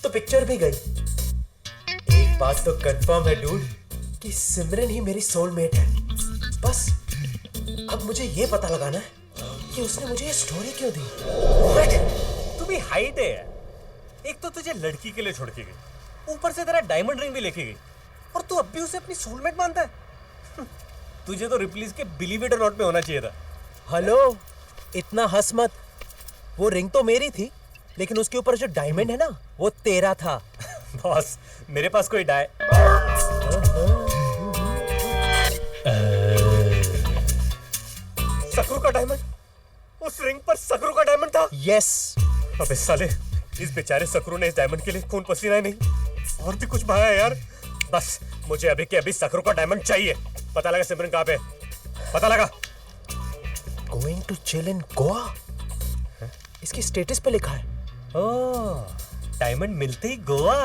तो पिक्चर भी गई। एक बात तो कंफर्म है डूड कि सिमरन ही मेरी सोलमेट है। बस अब मुझे ये पता लगाना है कि उसने मुझे ये स्टोरी क्यों दी। तू भी हाइट है। एक तो तुझे लड़की के लिए छोड़ के गई, ऊपर से तेरा डायमंड रिंग भी लेके गई, और तू अब भी उसे अपनी सोलमेट मानता है। तुझे तो रिप्लीज के बिलीव इट और नॉट में होना चाहिए था। हेलो, इतना हंस मत। वो रिंग तो मेरी थी, लेकिन उसके ऊपर जो डायमंड है ना, वो तेरा था। बॉस, मेरे पास कोई सकरू का डायमंड? उस रिंग पर सकरू का डायमंड था? यस। अबे साले, इस बेचारे सकरू ने इस डायमंड के लिए खून पसीना ही नहीं और भी कुछ बहाया है यार। बस मुझे अभी के अभी सकरू का डायमंड चाहिए। पता लगा सिमरन कहाँ पे, पता लगा। Going to chill in Goa, इसकी स्टेटस पे लिखा है। ओह, डायमंड मिलते ही गोवा।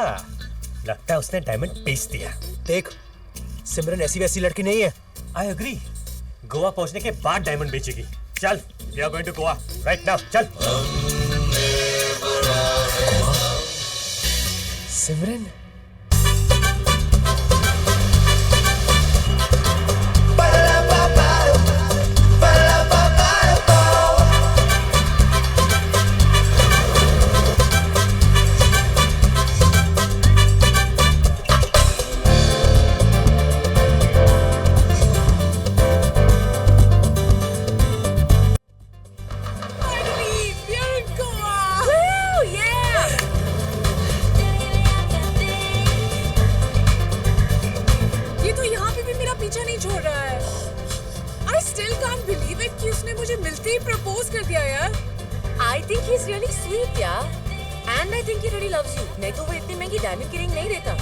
लगता है उसने डायमंड बेच दिया। देख, सिमरन ऐसी वैसी लड़की नहीं है। I agree. गोवा पहुंचने के बाद डायमंड बेचेगी। चल, we are going to Goa right now. चल। सिमरन, नहीं देता।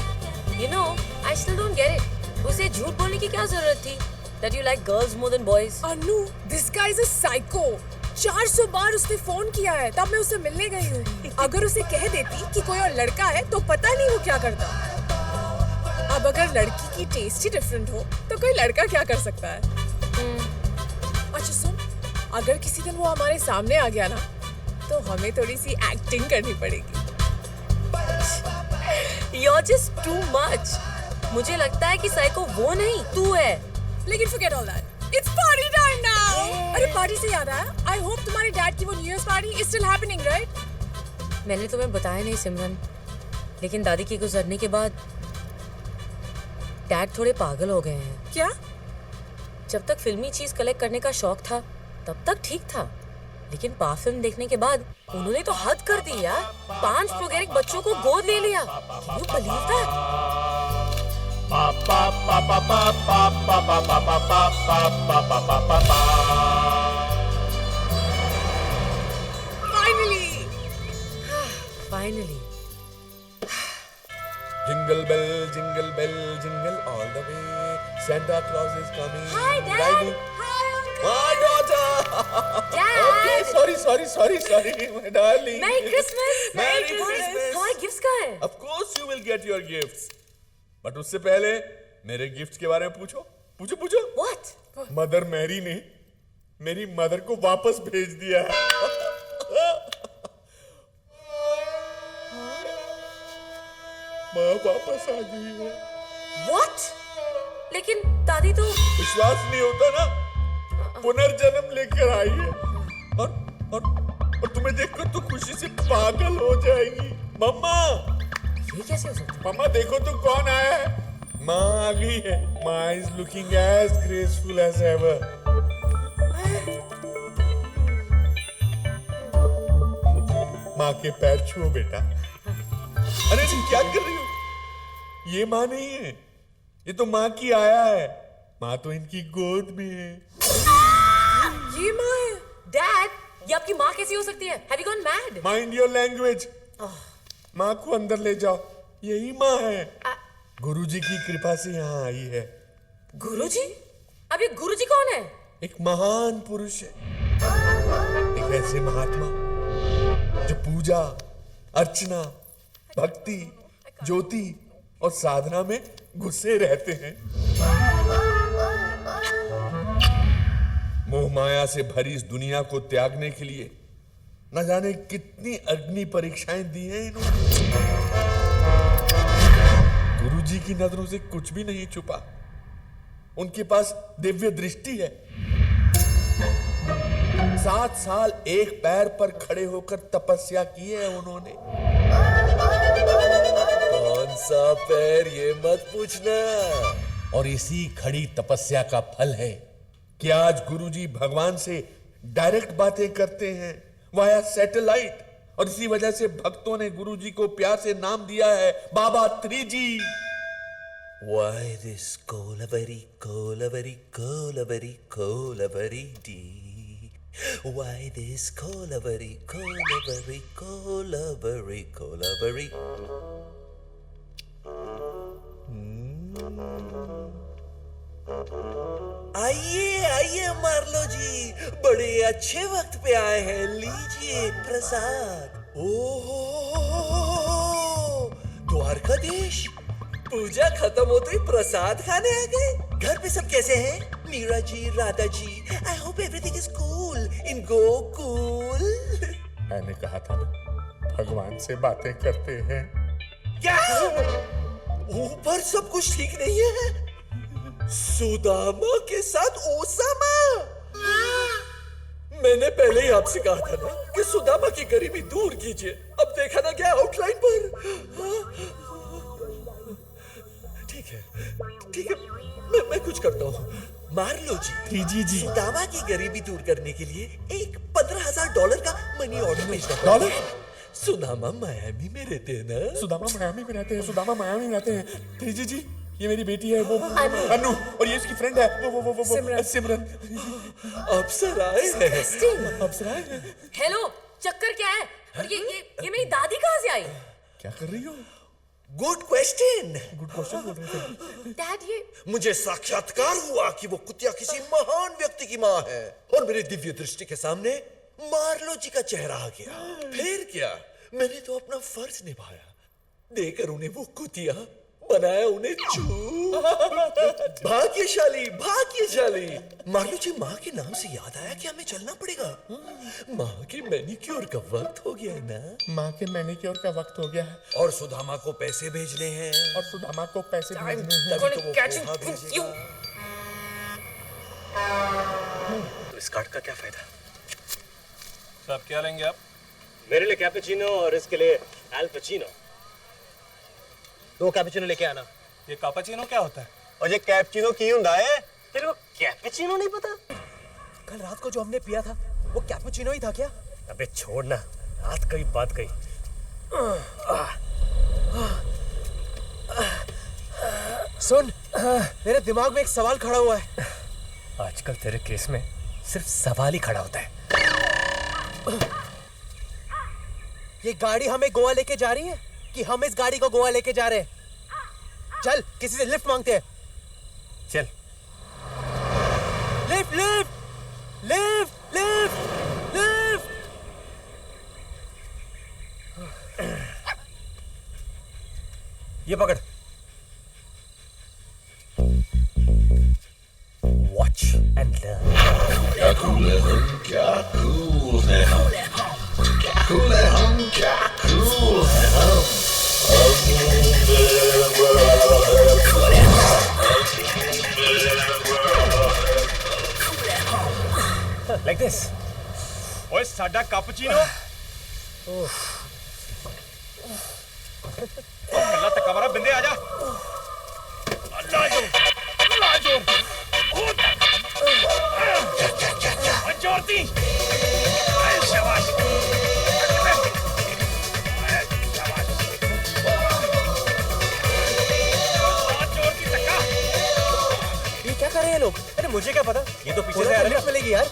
You know, I still don't get it. उसे झूठ बोलने की क्या जरूरत थी? that you like girls more than boys? Anu, this guy is a psycho. 400 बार उसने फोन किया है, तब मैं उससे मिलने गई हूँ। अगर उसे कह देती कि कोई और लड़का है, तो पता नहीं वो क्या करता। अब अगर लड़की की टेस्ट ही डिफरेंट हो, तो कोई लड़का क्या कर सकता है? अच्छा सुन, अगर किसी दिन वो हमारे सामने आ गया ना, तो हमें थोड़ी सी एक्टिंग करनी पड़ेगी। You're just too much. मुझे लगता है कि साइको वो नहीं, तू है। लेकिन forget all that. It's party time now. अरे पार्टी से याद आया, I hope तुम्हारे डैड की वो new year party is still happening, right? मैंने तुम्हें बताया नहीं सिमरन, लेकिन दादी के गुजरने के बाद डैड थोड़े पागल हो गए हैं। क्या? जब तक फिल्मी चीज कलेक्ट करने का शौक था, तब तक ठीक था, लेकिन पा फिल्म देखने के बाद उन्होंने तो हद कर दी यार। 5 प्रोगेरिक बच्चों को गोद ले लिया। Can you believe that? Finally! Finally. Jingle bell, jingle bell, jingle all the way. Santa Claus is coming. Hi, Dad. Riding. My daughter. Dad. Okay, sorry, my darling. Merry Christmas. Merry Christmas. हमारे gifts कहाँ हैं? Of course you will get your gifts. But उससे पहले मेरे gifts के बारे में पूछो। What? मदर मैरी ने मेरी मदर को वापस भेज दिया है। माँ वापस आ गई है। What? लेकिन दादी तो विश्वास नहीं होता ना, पुनर्जन्म लेकर आई है और तुम्हें देखकर तो खुशी से पागल हो जाएगी। मम्मा, ये कैसे हो सकता है? मम्मा देखो तो कौन आया है। माँ आ गई है। माँ is looking as graceful as ever. माँ के पैर छुओ बेटा। अरे तुम क्या कर रही हो? ये माँ नहीं है, ये तो माँ की आया है। माँ तो इनकी गोद में है। ये माँ है? डैड, ये आपकी माँ कैसी हो सकती है? Have you gone mad? Mind your language. माँ को अंदर ले जाओ, यही माँ है। गुरुजी की कृपा से यहाँ आई है। गुरुजी? अब ये गुरुजी कौन है? एक महान पुरुष है, एक ऐसे महात्मा जो पूजा, अर्चना, भक्ति, ज्योति और साधना में घुसे रहते हैं। मोह माया से भरी इस दुनिया को त्यागने के लिए न जाने कितनी अग्नि परीक्षाएं दी हैं इन्होंने। गुरुजी की नजरों से कुछ भी नहीं छुपा। उनके पास दिव्य दृष्टि है। 7 साल एक पैर पर खड़े होकर तपस्या की है उन्होंने। कौन सा पैर ये मत पूछना। और इसी खड़ी तपस्या का फल है कि आज गुरुजी भगवान से डायरेक्ट बातें करते हैं वाया सैटेलाइट, और इसी वजह से भक्तों ने गुरुजी को प्यार से नाम दिया है बाबा 3G। Why this Kolavari, Kolavari, Kolavari, Kolavari dee? Why this Kolavari, Kolavari, Kolavari, Kolavari? आइए मार्लो जी, बड़े अच्छे वक्त पे आए हैं। लीजिए प्रसाद। ओहो, द्वारकाधीश, पूजा खत्म होते ही प्रसाद खाने आ गए। घर पे सब कैसे हैं? Meera ji, Radha ji, I hope everything is cool in Gokul. मैंने कहा था ना, भगवान से बातें करते हैं। क्या ऊपर सब कुछ ठीक नहीं है? सुदामा के साथ ओसामा? मैंने पहले ही आपसे कहा था ना कि सुदामा की गरीबी दूर कीजिए। अब देखा ना क्या आउटलाइन पर। ठीक है, मैं कुछ करता हूँ। मार्लो जी, जी सुदामा की गरीबी दूर करने के लिए एक $15,000 का मनी ऑर्डर भेजना। डॉलर? सुदामा मायामी में रहते हैं ना? सुदामा मायामी में रहते हैं। 3G जी, ये मेरी बेटी है, वो अनु, और ये इसकी फ्रेंड है, वो सिमरन। अप्सराएं हैं। हेलो, चक्कर क्या है? और ये मेरी दादी कहाँ से आई? क्या कर रही हो? Good question. डैड ये मुझे साक्षात्कार हुआ कि वो कुतिया किसी महान व्यक्ति की माँ है और मेरी दिव्य दृष्टि के सामने मार्लो जी का चेहरा आ गया। फिर क्या, मैंने तो अपना फर्ज निभाया, देकर उन्हें वो कुतिया बनाया उन्हें भाग्यशाली भाग्यशाली। मार्लो जी, माँ के नाम से याद आया कि हमें चलना पड़ेगा। माँ के मैनिक्योर का वक्त हो गया है ना। माँ के मैनिक्योर का वक्त हो गया है और सुदामा को पैसे भेजने हैं। और सुदामा को पैसे भेजने हैं। तभी तो वो पोहा भेजेगा। तो इस कार्ड का क्या फायदा? साहब क्या लेंगे आप? मेरे लिए कैपेचिनो और इसके लिए एल पचीनो। 2 कैपेचिनो लेके आना। ये कापाचिनो क्या होता है? और ये कैपेचिनो की हुंदा है? तेरे को कैपेचिनो नहीं पता? कल रात को जो हमने पिया था वो कैपेचिनो ही था क्या? अबे छोड़ ना, रात कई बात कही। सुन, मेरे दिमाग में एक सवाल खड़ा हुआ है। आजकल तेरे केस में सिर्फ सवाल ही खड़ा होता है। ये गाड़ी हमें गोवा लेके जा रही है कि हम इस गाड़ी को गोवा लेके जा रहे हैं? चल, किसी से लिफ्ट मांगते हैं। चल। Lift lift lift lift lift. ये पकड़। Watch and learn. क्या कूल है हम, क्या कूल है हम, क्या कूल है हम, क्या कूल है हम। Like this. ओए साडा कैपुचिनो। कल्ला तक कमरा बिंदे आजा। अल्लाह जो। जोरती। शाबाश। ये क्या कर रहे हैं लोग? अरे मुझे क्या पता, ये तो पीछे से आ रहे लिफ्ट मिलेगी यार।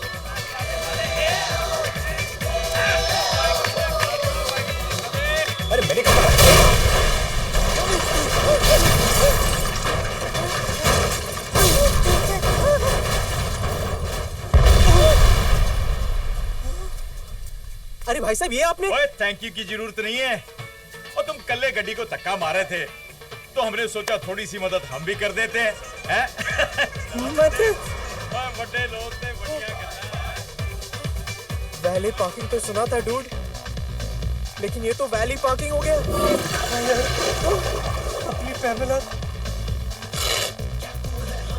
अरे मैंने कहा पता। अरे भाई साहब, ये आपने? ओए थैंक यू की जरूरत नहीं है। और तुम कल्ले गड्डी को धक्का मारे थे तो हमने सोचा थोड़ी सी मदद हम भी कर देते हैं। बड़े लोग थे, बढ़िया। वैली पार्किंग तो सुना था डूड, लेकिन ये तो वैली पार्किंग हो गया। अपनी पैमेला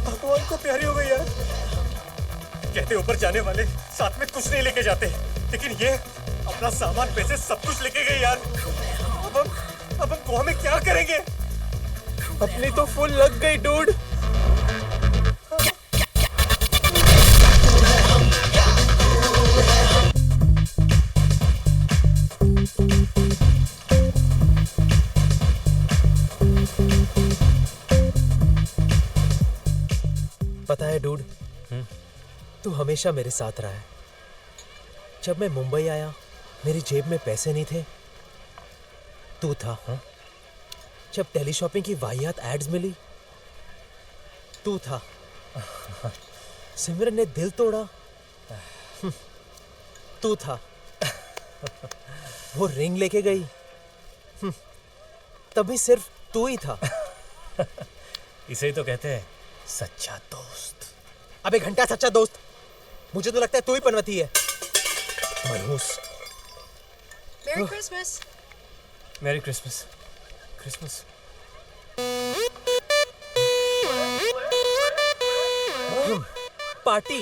भगवान को प्यारी हो गई यार। कहते ऊपर जाने वाले साथ में कुछ नहीं लेके जाते, लेकिन ये अपना सामान पैसे सब कुछ लेके गए यार। अब हम गोवा में क्या करेंगे? अपनी तो फुल लग गई डूड। पता है डूड, तू हमेशा मेरे साथ रहा है। जब मैं मुंबई आया, मेरी जेब में पैसे नहीं थे, तू था। जब टेली शॉपिंग की वाहियात एड्स मिली, तू था। सिमरन ने दिल तोड़ा, तू था। वो रिंग लेके गई, तभी सिर्फ तू ही था। इसे ही तो कहते हैं सच्चा दोस्त। अबे घंटा सच्चा दोस्त, मुझे तो लगता है तू ही पनवती है। मनहूस। Merry Christmas. मेरी क्रिसमस। क्रिसमस। पार्टी।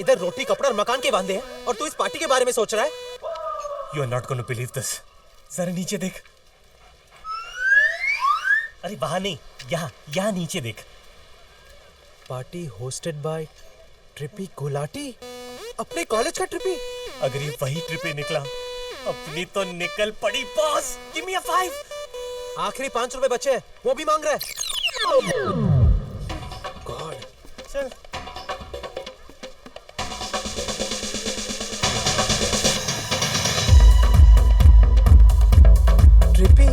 इधर रोटी कपड़ा और मकान के बांधे हैं और तू इस पार्टी के बारे में सोच रहा है? You are not going to believe this. जरा नीचे देख। अरे वहां नहीं, यहाँ नीचे देख। Party hosted by trippy Gulati. अपने कॉलेज का ट्रिपी। अगर ये वही ट्रिपी निकला, अपनी तो निकल पड़ी बॉस। गिव मी अ 5। आखिरी 5 रुपए बचे हैं, वो भी मांग रहा है। गॉड। चल। ट्रिपी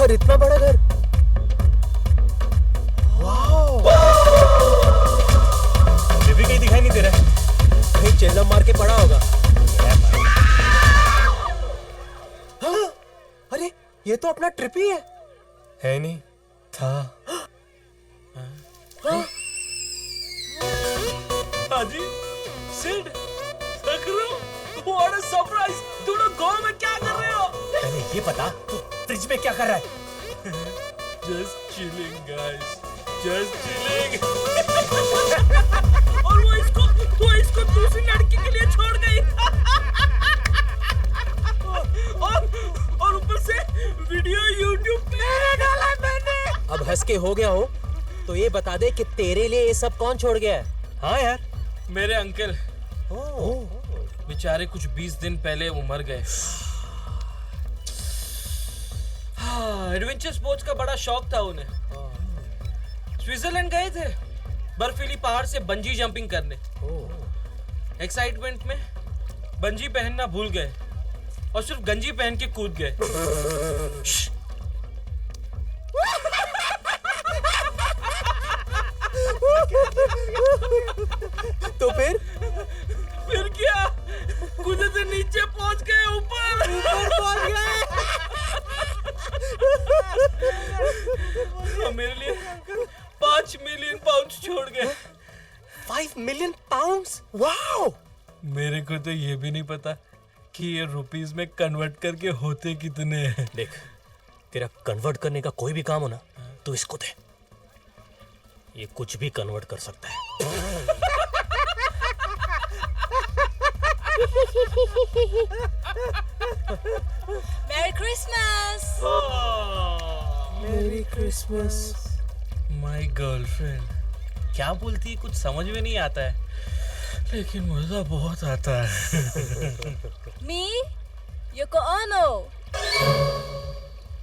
और इतना बड़ा घर। ये तो अपना ट्रिप ही है नहीं था। हाजी सिड सकरो व्हाट अ सरप्राइज। तुम लोग गोवा में क्या कर रहे हो? पहले ये बता तू फ्रिज में क्या कर रहा है? Just chilling guys, just chilling. और वो इसको दूसरी लड़की के लिए छोड़ गई। और ऊपर से वीडियो YouTube पे डाला मैंने। अब हंस के हो गया हो तो ये बता दे कि तेरे लिए ये सब कौन छोड़ गया है? हाँ यार, मेरे अंकल बेचारे कुछ 20 दिन पहले वो मर गए। एडवेंचर स्पोर्ट्स का बड़ा शौक था उन्हें। स्विट्जरलैंड गए थे बर्फीली पहाड़ से बंजी जंपिंग करने। एक्साइटमेंट में बंजी पहनना भूल गए और सिर्फ गंजी पहन के कूद गए। तो फिर क्या? कूदे से नीचे पहुंच गए, ऊपर पहुंच गए। मेरे लिए 5 मिलियन पाउंड छोड़ गए। 5 मिलियन पाउंड्स? वाओ! मेरे को तो ये भी नहीं पता कि ये रुपीस में कन्वर्ट करके होते कितने हैं। देख, तेरा कन्वर्ट करने का कोई भी काम हो ना तो इसको दे, ये कुछ भी कन्वर्ट कर सकता है। Merry Christmas! Merry Christmas. My girlfriend क्या बोलती है कुछ समझ में नहीं आता है, लेकिन मजा बहुत आता है। Me, Yoko Ono.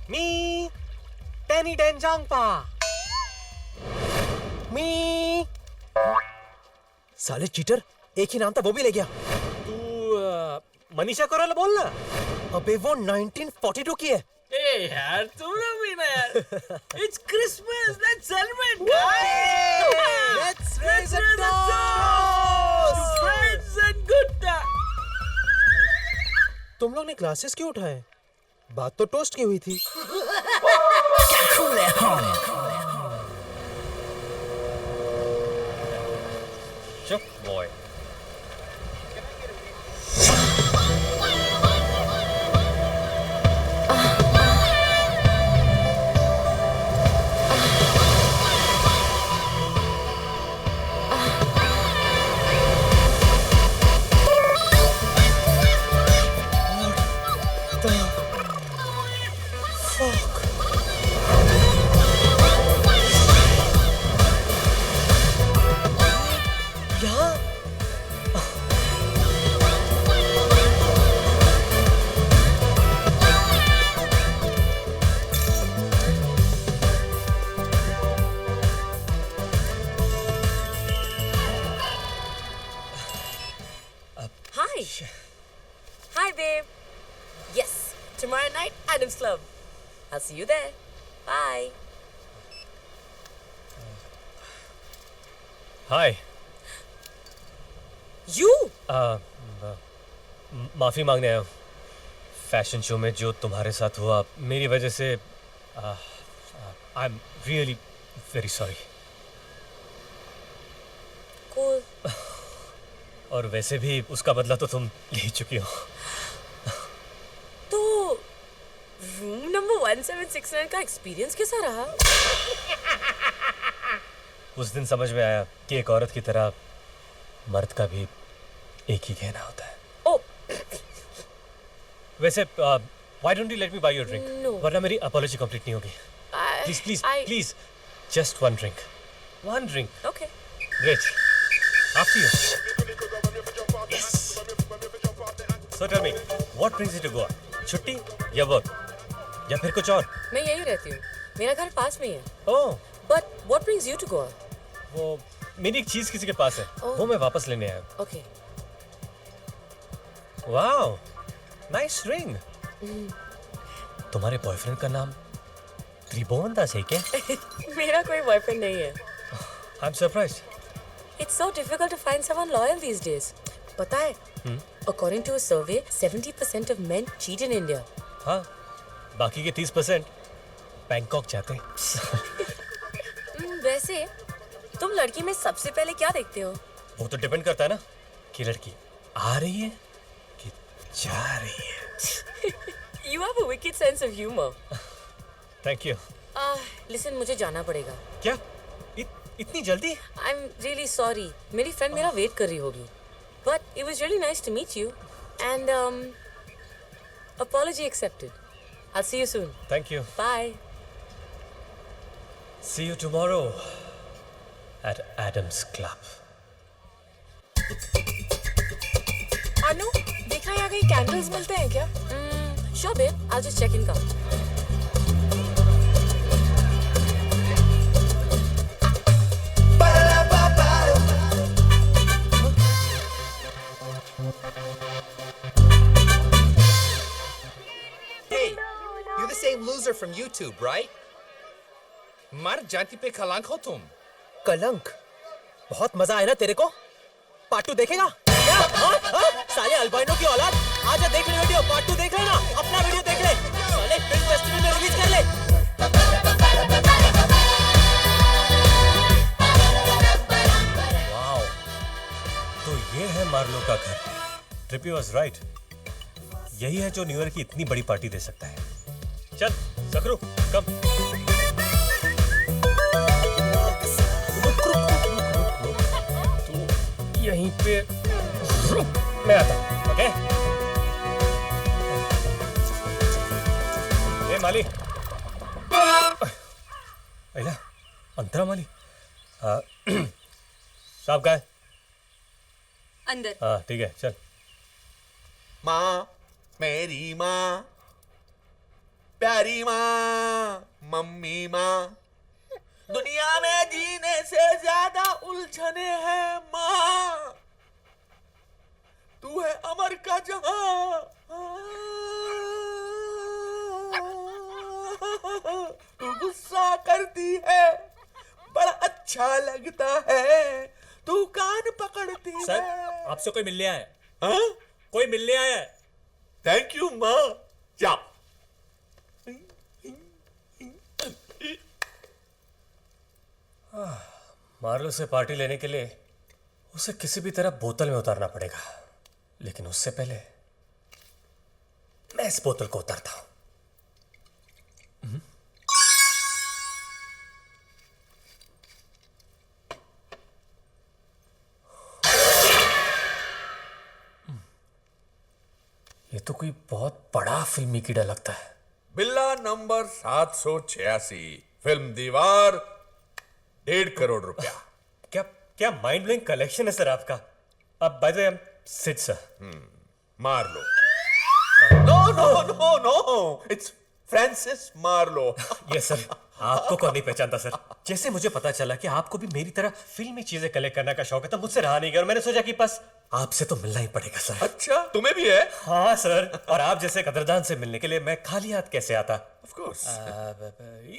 Me, Danny Denjangpa. Me. साले चीटर, एक ही नाम था वो भी ले गया। तू मनीषा कोइराला बोलना। अबे वो 1942 की है। ए यार तुम लोग भी ना यार। It's Christmas, let's celebrate guys. Let's raise a toast to friends and good times. तुम लोग ने ग्लासेस क्यों उठाए? बात तो टोस्ट की हुई थी। चुप boy. Hi, babe. Yes, tomorrow night, Adam's Club. I'll see you there. Bye. Hi. You? माफी मांगने आया हूँ। फैशन शो में जो तुम्हारे साथ हुआ मेरी वजह से I'm really very sorry. Cool. और वैसे भी उसका बदला तो तुम ले ही चुकी हो। तो रूम नंबर 1769 का एक्सपीरियंस कैसा रहा? उस दिन समझ में आया कि एक औरत की तरह मर्द का भी एक ही कहना होता है। Oh. वैसे why don't you let me buy you a drink? No. वरना मेरी apology complete नहीं होगी। Please, just one drink. One drink. Okay. Great. After you. Yes. So tell me, what brings you to Goa? छुट्टी या work या फिर कुछ और? मैं यही रहती हूँ। मेरा घर पास में ही है। Oh. But what brings you to Goa? वो मेरी एक चीज किसी के पास है। वो मैं वापस लेने आया हूँ। Okay. Wow. Nice ring. तुम्हारे बॉयफ्रेंड का नाम त्रिभुवन दास है क्या? मेरा कोई बॉयफ्रेंड नहीं है। I'm surprised. It's so difficult to find someone loyal these days. पता है? According to a survey, 70% of men cheat in India. हाँ, बाकी के 30% बैंकॉक जाते हैं। वैसे तुम लड़की में सबसे पहले क्या देखते हो? वो तो डिपेंड करता है ना कि लड़की आ रही है कि जा रही है। You have a wicked sense of humor. Thank you. Listen, मुझे जाना पड़ेगा। क्या? इतनी जल्दी? I'm really sorry. मेरी फ्रेंड मेरा वेट कर रही होगी। But it was really nice to meet you. And apology accepted. I'll see you soon. Thank you. Bye. See you tomorrow at Adam's Club. अनु, देखा यहाँ कहीं कैंडल्स मिलते हैं क्या? Sure, babe. I'll just check in come. Hey, you're the same loser from YouTube, right? मर जाति पे कलंक हो तुम। कलंक? बहुत मजा आया ना तेरे को? पार्ट 2 देखेगा? क्या? हाँ? साले अल्बाइनो की औलाद, आजा देख ले वीडियो, पार्ट 2 देख लेना, अपना वीडियो देख ले, साले फिल्म फेस्टिवल में रिलीज कर ले। वाओ, तो ये है मार्लो का घर। ट्रिपी वाज राइट, यही है जो न्यू ईयर की इतनी बड़ी पार्टी दे सकता है। चल सकरू, कम। यहीं पे रुक, मैं आता हूँ, ओके? ए माली, अला, अंतरा माली, साहब का है? अंदर। हाँ ठीक है, चल। माँ, मेरी माँ, प्यारी माँ, मम्मी माँ, दुनिया में जीने से ज्यादा उलझने हैं माँ, तू है अमर का जहां, तू गुस्सा करती है बड़ा अच्छा लगता है, तू कान पकड़ती है। सर, आपसे कोई मिलने आया है। हाँ? कोई मिलने आया है। थैंक यू माँ। जा। मार्लो से पार्टी लेने के लिए उसे किसी भी तरह बोतल में उतारना पड़ेगा, लेकिन उससे पहले मैं इस बोतल को उतारता हूं। ये तो कोई बहुत बड़ा फिल्मी कीड़ा लगता है। बिल्ला नंबर 786, फिल्म दीवार, 1.5 करोड़ रुपया। क्या क्या माइंड ब्लोइंग कलेक्शन है सर आपका। अब by the way I am Sid sir. Marlo. No no no no, it's Francis Marlo. Yes sir, आपको कौन नहीं पहचानता सर। जैसे मुझे पता चला कि आपको भी मेरी तरह फिल्मी चीजें कलेक्ट करने का शौक है, तो मुझसे रहा नहीं गया और मैंने सोचा कि बस आपसे तो मिलना ही पड़ेगा सर। अच्छा, तुम्हें भी है? हाँ सर, और आप जैसे कदरदान से मिलने के लिए मैं खाली हाथ कैसे आता। Of course.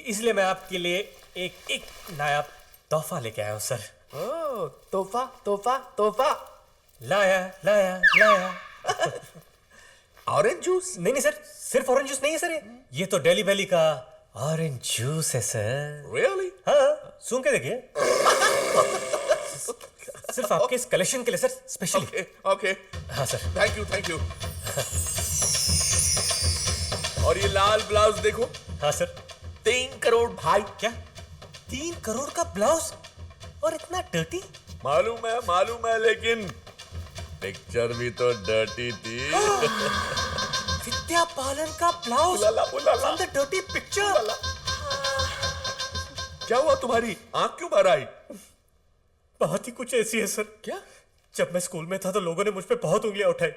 इसलिए मैं आपके लिए एक नायाब तोहफा लेके आया हूँ सर। ओह, तोहफा तोहफा तोहफा। लाया लाया लाया। Orange juice? नहीं सर, सिर्फ ऑरेंज जूस नहीं है सर, ये तो दिल्ली वैली का ऑरेंज जूस है सर। रियली? हाँ, सूंघ के देखिए। सिर्फ आपके इस कलेक्शन के लिए सर, स्पेशली। ओके। हाँ sir. Thank you thank you. और ये लाल ब्लाउज देखो। हाँ सर। 3 करोड़ भाई। क्या 3 करोड़ का ब्लाउज और इतना डर्टी? मालूम है, लेकिन पिक्चर भी तो डर्टी थी। विद्या बालन का blouse from the dirty picture. क्या हुआ, तुम्हारी आंख क्यों भर आई? बात ही कुछ ऐसी है सर। क्या? जब मैं स्कूल में था तो लोगों ने मुझ पे बहुत उंगलियां उठाई,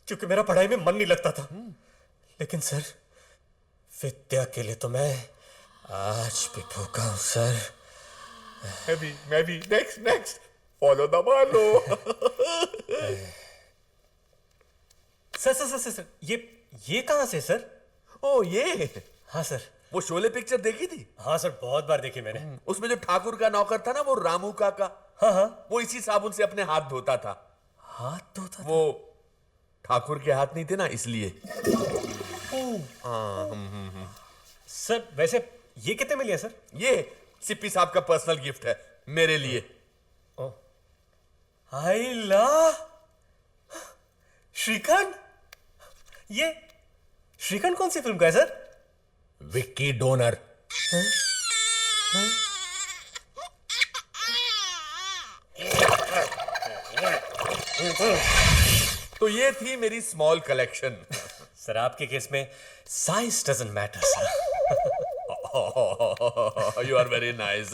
क्योंकि मेरा पढ़ाई में मन नहीं लगता था। लेकिन सर, विद्या के लिए तो मैं आज भी भूखा हूं सर। मैं भी next follow the Marlo. Sir, ये कहां से सर? ओ ये? हाँ सर। वो शोले पिक्चर देखी थी? हाँ सर, बहुत बार देखी मैंने। उसमें जो ठाकुर का नौकर था ना, वो रामू काका। हाँ, वो इसी साबुन से अपने हाथ धोता था। हाथ धोता था? वो ठाकुर के हाथ नहीं थे ना, इसलिए। सर वैसे ये कितने में लिया सर? ये सिप्पी साहब का पर्सनल गिफ्ट है मेरे लिए। आई ला श्रीकांत, ये श्रीकांत कौन सी फिल्म का है सर? विक्की डोनर। तो ये थी मेरी स्मॉल कलेक्शन। सर आपके केस में size doesn't matter sir. You are very nice.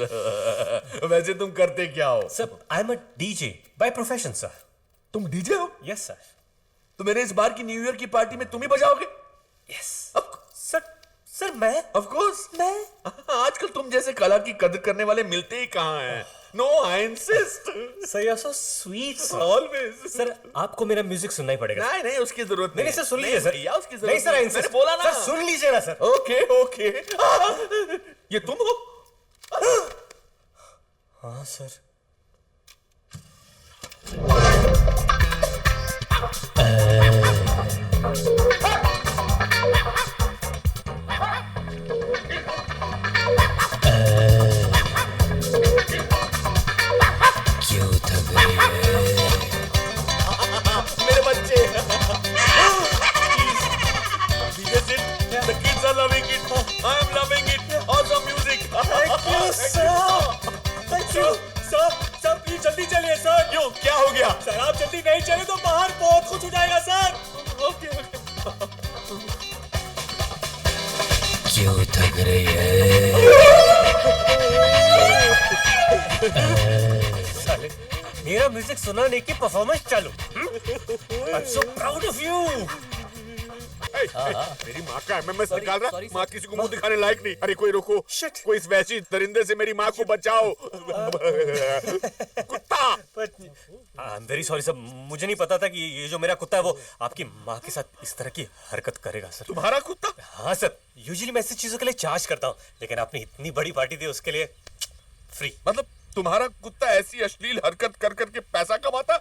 वैसे तुम करते क्या हो? Sir I am a DJ by profession sir. तुम डीजे हो? Yes sir. तो मेरे इस बार की न्यू ईयर की पार्टी में तुम ही बजाओगे? यस सर मैं ऑफ कोर्स मैं। आजकल तुम जैसे कला की कदर करने वाले मिलते ही कहां हैं। No I insist. Sir you are so sweet sir. Always. Sir आपको मेरा म्यूजिक सुनना ही पड़ेगा। नहीं नहीं उसकी जरूरत नहीं सर सुन लीजिए सर। भैया उसकी जरूरत नहीं सर आई मैंने बोला ना। सर सुन लीजिए ना सर। Okay okay. ये तुम हो? हाँ सर। क्यों थक रही है? मेरे बच्चे। The kids are loving it. I am loving it. Awesome music. Thank you sir. Thank you sir. Sir please जल्दी चलिए सर। क्यों क्या हो गया? सर आप जल्दी नहीं चले तो बाहर बहुत कुछ हो जाएगा सर। ओके क्यों थक रही है? साले मेरा म्यूजिक सुनाने की परफॉर्मेंस चालू। I'm so proud of you. मेरी माँ का एमएमएस निकाल रहा। माँ किसी को मुंह दिखाने लायक नहीं। अरे कोई रोको। कोई इस वैसी दरिंदे से मेरी माँ को बचाओ। कुत्ता। I am very sorry sir. मुझे नहीं पता था कि ये जो मेरा कुत्ता है वो आपकी माँ के साथ इस तरह की हरकत करेगा सर। तुम्हारा कुत्ता? हाँ सर। यूजुअली मैं ऐसी चीजों के लिए चार्ज करता हूँ, लेकिन आपने इतनी बड़ी पार्टी दी उसके लिए फ्री। मतलब तुम्हारा कुत्ता ऐसी अश्लील हरकत कर करके पैसा कमाता?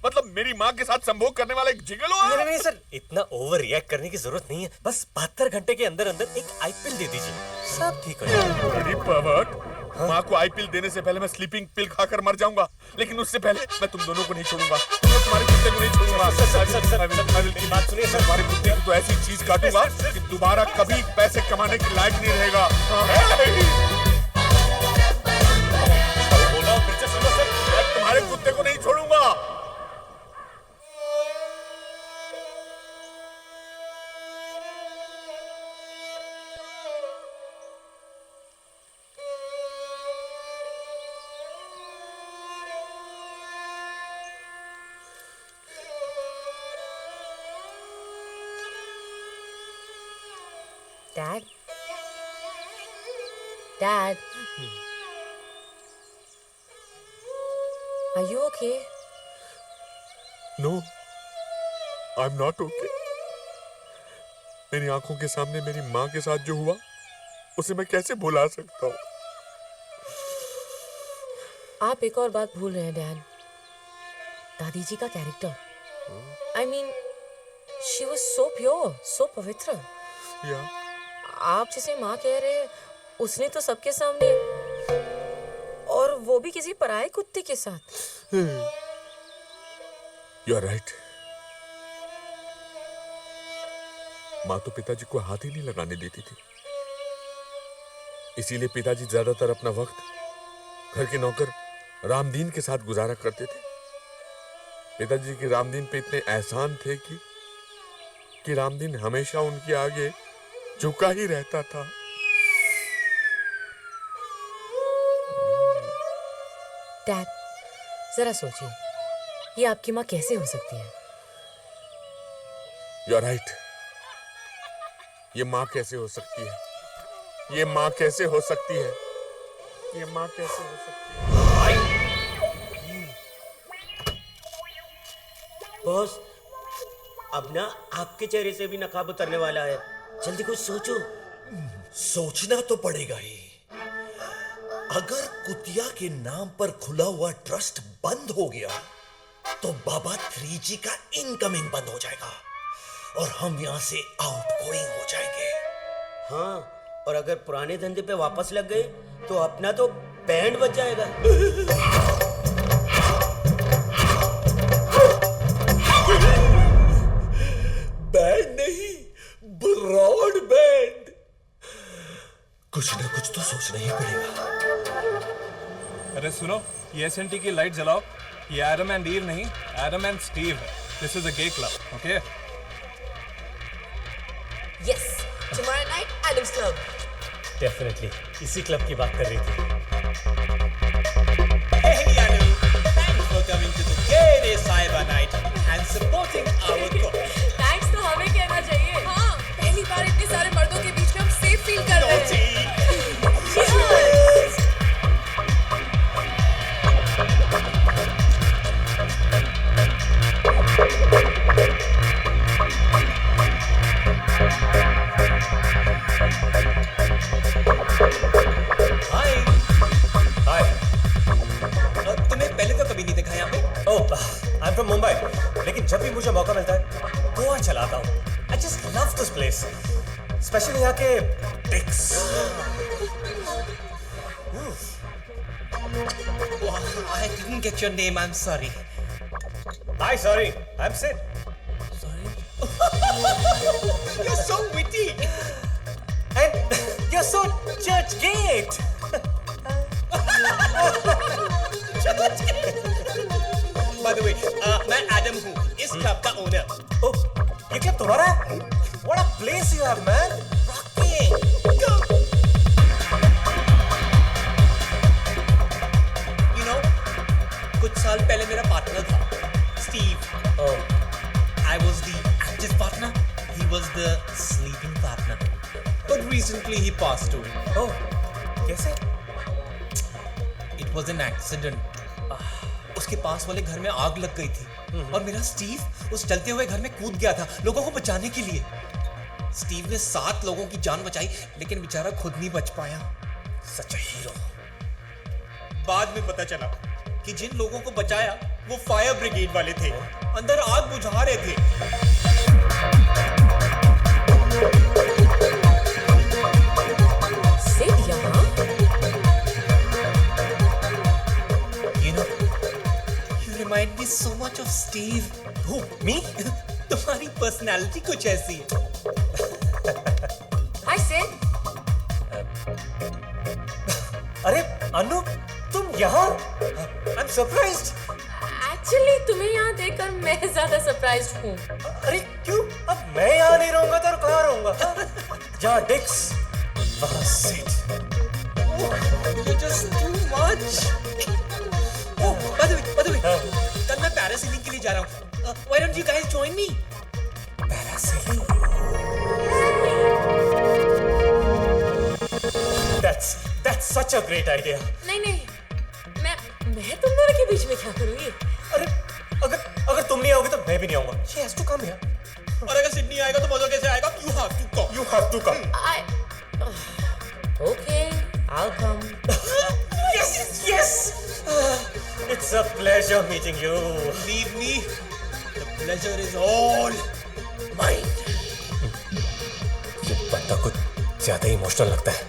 मतलब मेरी माँ के साथ संभोग करने वाला एक जिगलो है? नहीं नहीं सर, इतना ओवर रिएक्ट करने की जरूरत नहीं है। बस 72 घंटे के अंदर अंदर एक आईपीएल दे दीजिए, सब ठीक हो जाएगा। माँ को आईपीएल देने से पहले मैं स्लीपिंग पिल खाकर मर जाऊंगा, लेकिन उससे पहले मैं तुम दोनों को नहीं छोड़ूंगा। तुम्हारे कुत्ते को नहीं छोड़ूंगा। मेरी बात सुनिए सर। तुम्हारे कुत्ते की तो ऐसी चीज काटूंगा कि दोबारा कभी पैसे कमाने के लायक नहीं रहेगा। बोला फिर से सुनो सर, मैं तुम्हारे कुत्ते को नहीं छोड़ूंगा। Dad? Dad? Are you okay? No, I'm not okay. मेरी आंखों के सामने मेरी माँ के साथ जो हुआ उसे मैं कैसे भुला सकता हूँ? आप एक और बात भूल रहे हैं डैड। दादी जी का character. I mean, she was so pure, so पवित्र। आप जिसे माँ कह रहे हैं, उसने तो सबके सामने, और वो भी किसी पराये कुत्ते के साथ। You're right. माँ तो पिताजी को हाथ ही नहीं लगाने देती थी। इसीलिए पिताजी ज्यादातर अपना वक्त घर के नौकर रामदीन के साथ गुजारा करते थे। पिताजी के रामदीन पे इतने एहसान थे कि रामदीन हमेशा उनके आगे झुका ही रहता था। डैड, जरा सोचिए, ये आपकी माँ कैसे हो सकती है? You're right. ये माँ कैसे हो सकती है? ये माँ कैसे हो सकती है? ये माँ कैसे हो सकती है? बॉस, अब ना आपके चेहरे से भी नकाब उतरने वाला है। जल्दी कुछ सोचो। सोचना तो पड़ेगा ही। अगर कुतिया के नाम पर खुला हुआ ट्रस्ट बंद हो गया तो बाबा 3G का इनकमिंग बंद हो जाएगा और हम यहाँ से आउटगोइंग हो जाएंगे। हाँ, और अगर पुराने धंधे पे वापस लग गए तो अपना तो बैंड बच जाएगा। बैंड नहीं, ब्रॉड बैंड। कुछ ना कुछ तो सोचना ही पड़ेगा। अरे सुनो, ये एसएनटी की लाइट जलाओ। ये एडम एंड ईव नहीं, एडम एंड स्टीव है। This is a gay club, okay? Yes, tomorrow night Adam's Club. Definitely इसी क्लब की बात कर रही थी। Hey Anu, thanks for coming to the gay cyber night and supporting our cause. Thanks तो हमें कहना चाहिए। हाँ, पहली बार इतने सारे मर्दों के बीच में हम सेफ फील कर रहे हैं। तुम्हें पहले तो कभी नहीं देखा यहाँ पे। ओह, आई एम फ्रॉम मुंबई, लेकिन जब भी मुझे मौका मिलता है गोवा चलाता हूँ। I just love this place, specially यहाँ के डिक्स। I didn't get your name, I'm sorry. Hi, sorry, I'm Sid. You're so witty. And you're so church gate. By the way, मैं एडम हूँ, इस क्लब का ओनर। Oh, ये club तुम्हारा है? What a place you have, man. You know, कुछ साल पहले मेरा पार्टनर था, Steve. I was the active partner, he was the sleeping partner. But recently he passed away. Oh, कैसे? It was an accident. उसके पास वाले घर में आग लग गई थी और मेरा स्टीव उस जलते हुए घर में कूद गया था लोगों को बचाने के लिए। स्टीव ने 7 लोगों की जान बचाई, लेकिन बेचारा खुद नहीं बच पाया। Such a hero. बाद में पता चला कि जिन लोगों को बचाया वो फायर ब्रिगेड वाले थे, अंदर आग बुझा रहे थे। सिड यहाँ? You know, you remind me so much of Steve. Who? Me? तुम्हारी पर्सनालिटी कुछ ऐसी है। Hi Sid. अरे अनु, तुम यहाँ? I'm surprised. एक्चुअली तुम्हें यहाँ देखकर मैं ज्यादा सरप्राइज्ड हूँ। अरे क्यों? अब मैं यहाँ नहीं रहूंगा तो और कहाँ रहूंगा? जहाँ डिक्स, वहाँ Sid. You're just too much. Oh, by the way, कल मैं पैरासेलिंग के लिए जा रहा हूँ। Why don't you guys join me? Parasailing? That's such a great idea. नहीं, मैं तुम दोनों के बीच में क्या करूँगी? अरे अगर तुम नहीं आओगे तो मैं भी नहीं आऊंगा। She has to come here. और अगर सिडनी आएगा तो मजा कैसे आएगा? You have to come. You have to come. Okay, I'll come. Yes. It's a pleasure meeting you. Believe me, the pleasure is all mine. ये बंदा कुछ ज्यादा इमोशनल लगता है।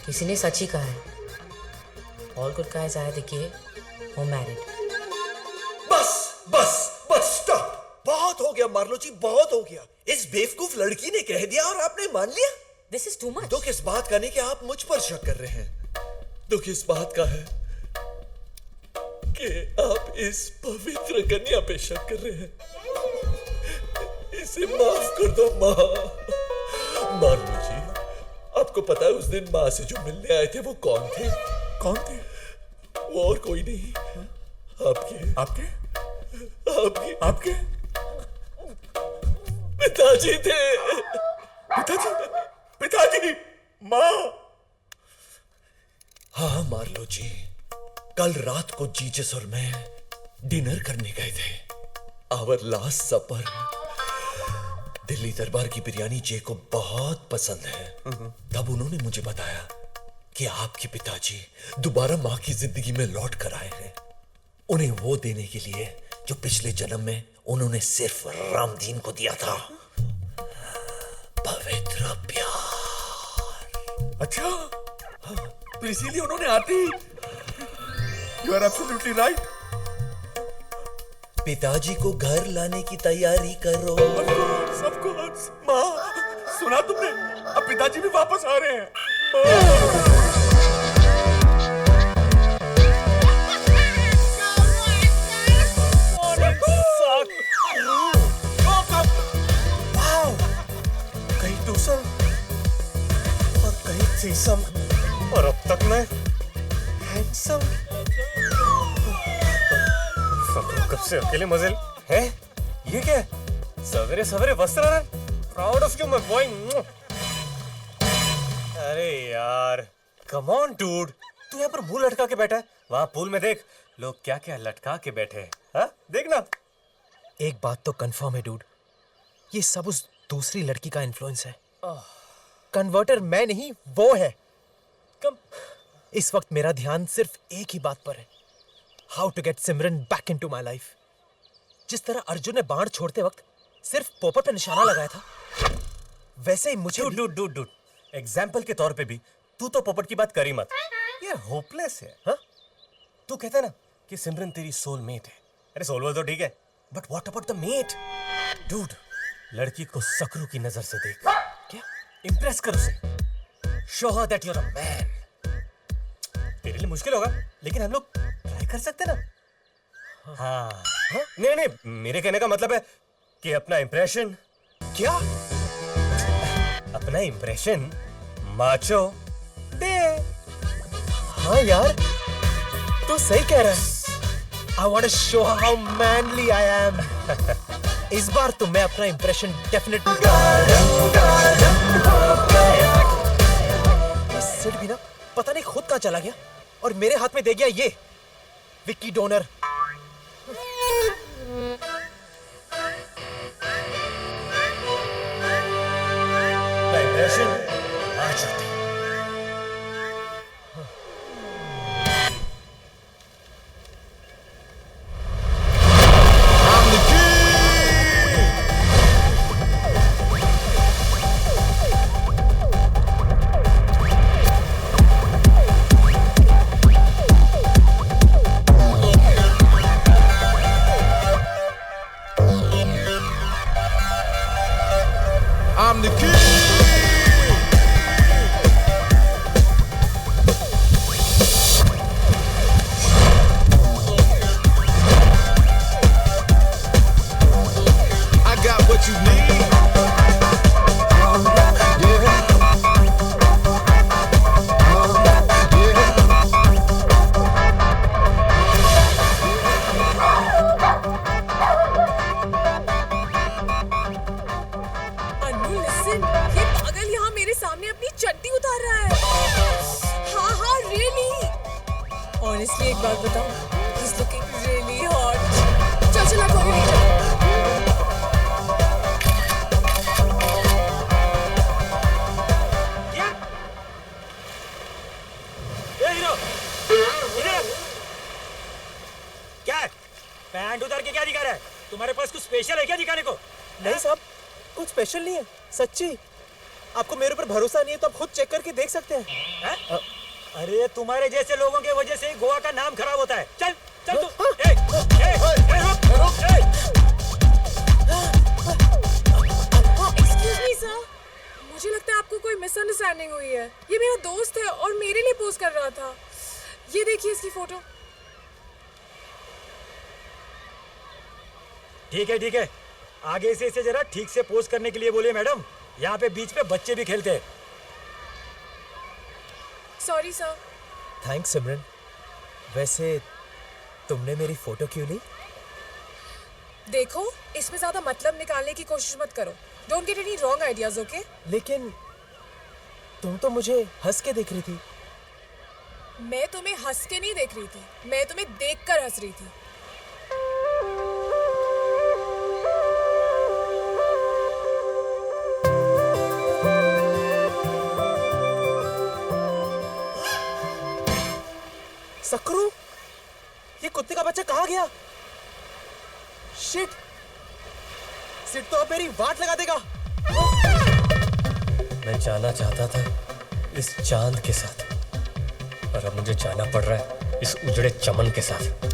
किसी ने सच ही कहा है। All good guys आए देखिए, वो married. Bus stop. बहुत हो गया मार्लो जी, बहुत हो गया। इस बेवकूफ लड़की ने कह दिया और आपने मान लिया। This is too much. दुख इस बात का नहीं कि आप मुझ पर शक कर रहे हैं, दुख इस बात का है कि आप इस पवित्र कन्या पे शक कर रहे हैं। इसे माफ कर दो माँ। मार्लो जी, आपको पता है उस दिन माँ से जो मिलने आए थे वो कौन थे? वो और कोई नहीं, आपके पिताजी थे। पिताजी, माँ। हाँ मार्लो जी, कल रात को जीजस और मैं डिनर करने गए थे। आवर लास्ट सपर। दिल्ली दरबार की बिरयानी जे को बहुत पसंद है। तब उन्होंने मुझे बताया कि आपके पिताजी दोबारा माँ की जिंदगी में लौट कर आए हैं। उन्हें वो देने के लिए जो पिछले जन्म में उन्होंने सिर्फ रामदीन को दिया था। पवित्र प्यार। अच्छा, तो इसीलिए उन्होंने आते ही। You are absolutely right. पिताजी को घर लाने की तैयारी करो। Of course. माँ, सुना तुमने? अब पिताजी भी वापस आ रहे हैं। कहीं टूसम और कहीं थ्रीसम और अब तक मैं हैंडसम। कब से अकेले मजे है? ये क्या है? सवेरे सवेरे वस्त्र proud of you my boy. अरे यार, कम ऑन डूड, तू यहाँ पर मुंह लटका के बैठा है। वहाँ पूल में देख, लोग क्या क्या लटका के बैठे हैं। हाँ, देखना। एक बात तो कंफर्म है डूड, ये सब उस दूसरी लड़की का इन्फ्लुएंस है। कन्वर्टर मैं नहीं, वो है। इस वक्त मेरा ध्यान सिर्फ एक ही बात पर है, how to get Simran back into my life. जिस तरह अर्जुन ने बाण छोड़ते वक्त सिर्फ पोपट पे निशाना लगाया था, वैसे ही मुझे डूड एग्जाम्पल के तौर पे भी तू तो पोपट की बात करी मत। ये होपलेस है। हाँ? तू कहता है ना कि सिमरन तेरी सोलमेट है। अरे सोलमेट तो ठीक है, but what about the mate? Dude, लड़की को सकरू की नजर से देख। क्या? इंप्रेस कर उसे। Show her that you are a man. तेरे लिए मुश्किल होगा, लेकिन हम लोग ट्राई कर सकते ना। हाँ, नहीं नहीं, मेरे कहने का मतलब है कि अपना इंप्रेशन। क्या? अपना इंप्रेशन माचो दे। हाँ यार, तू सही कह रहा है। I want to show how manly I am. इस बार तो मैं अपना इंप्रेशन डेफिनेटली। सिड भी ना पता नहीं खुद कहाँ चला गया और मेरे हाथ में दे गया ये Vicky donor. Impression macho they. I'm the king. I got what you need. Anu listen, ये पागल यहाँ मेरे सामने अपनी चड्डी उतार रहा है। हाँ रियली। ऑनेस्टली एक बात बताऊं, he is looking really hot. चल आप कॉफी ले जाओ। क्या है? पैंट उतार के क्या दिखा रहा है? तुम्हारे पास कुछ स्पेशल है क्या दिखाने को? नहीं साहब, कुछ स्पेशल नहीं है, सच्ची। आपको मेरे ऊपर भरोसा नहीं है तो आप खुद चेक करके देख सकते हैं। अरे तुम्हारे जैसे लोगों की वजह से गोवा का नाम खराब होता है। चल चल तू। एक्सक्यूज मी सर, मुझे लगता है आपको कोई मिसअंडरस्टैंडिंग हुई है। ये मेरा दोस्त है और मेरे लिए पोस्ट कर रहा था। ये देखिए इसकी फोटो। ठीक है, आगे से इसे जरा ठीक से पोस्ट करने के लिए बोलिए मैडम। यहाँ पे बीच पे बच्चे भी खेलते हैं। Sorry sir. थैंक्स सिमरन। वैसे तुमने मेरी फोटो क्यों ली? देखो, इसमें ज्यादा मतलब निकालने की कोशिश मत करो। Don't get any wrong ideas, okay? लेकिन तुम तो मुझे हंस के देख रही थी। मैं तुम्हें हंस के नहीं देख रही थी, मैं तुम्हें देखकर हंस रही थी। सकरू, ये कुत्ते का बच्चा कहाँ गया? शिट! सिड तो अब मेरी वाट लगा देगा। मैं जाना चाहता था इस चांद के साथ, और अब मुझे जाना पड़ रहा है इस उजड़े चमन के साथ।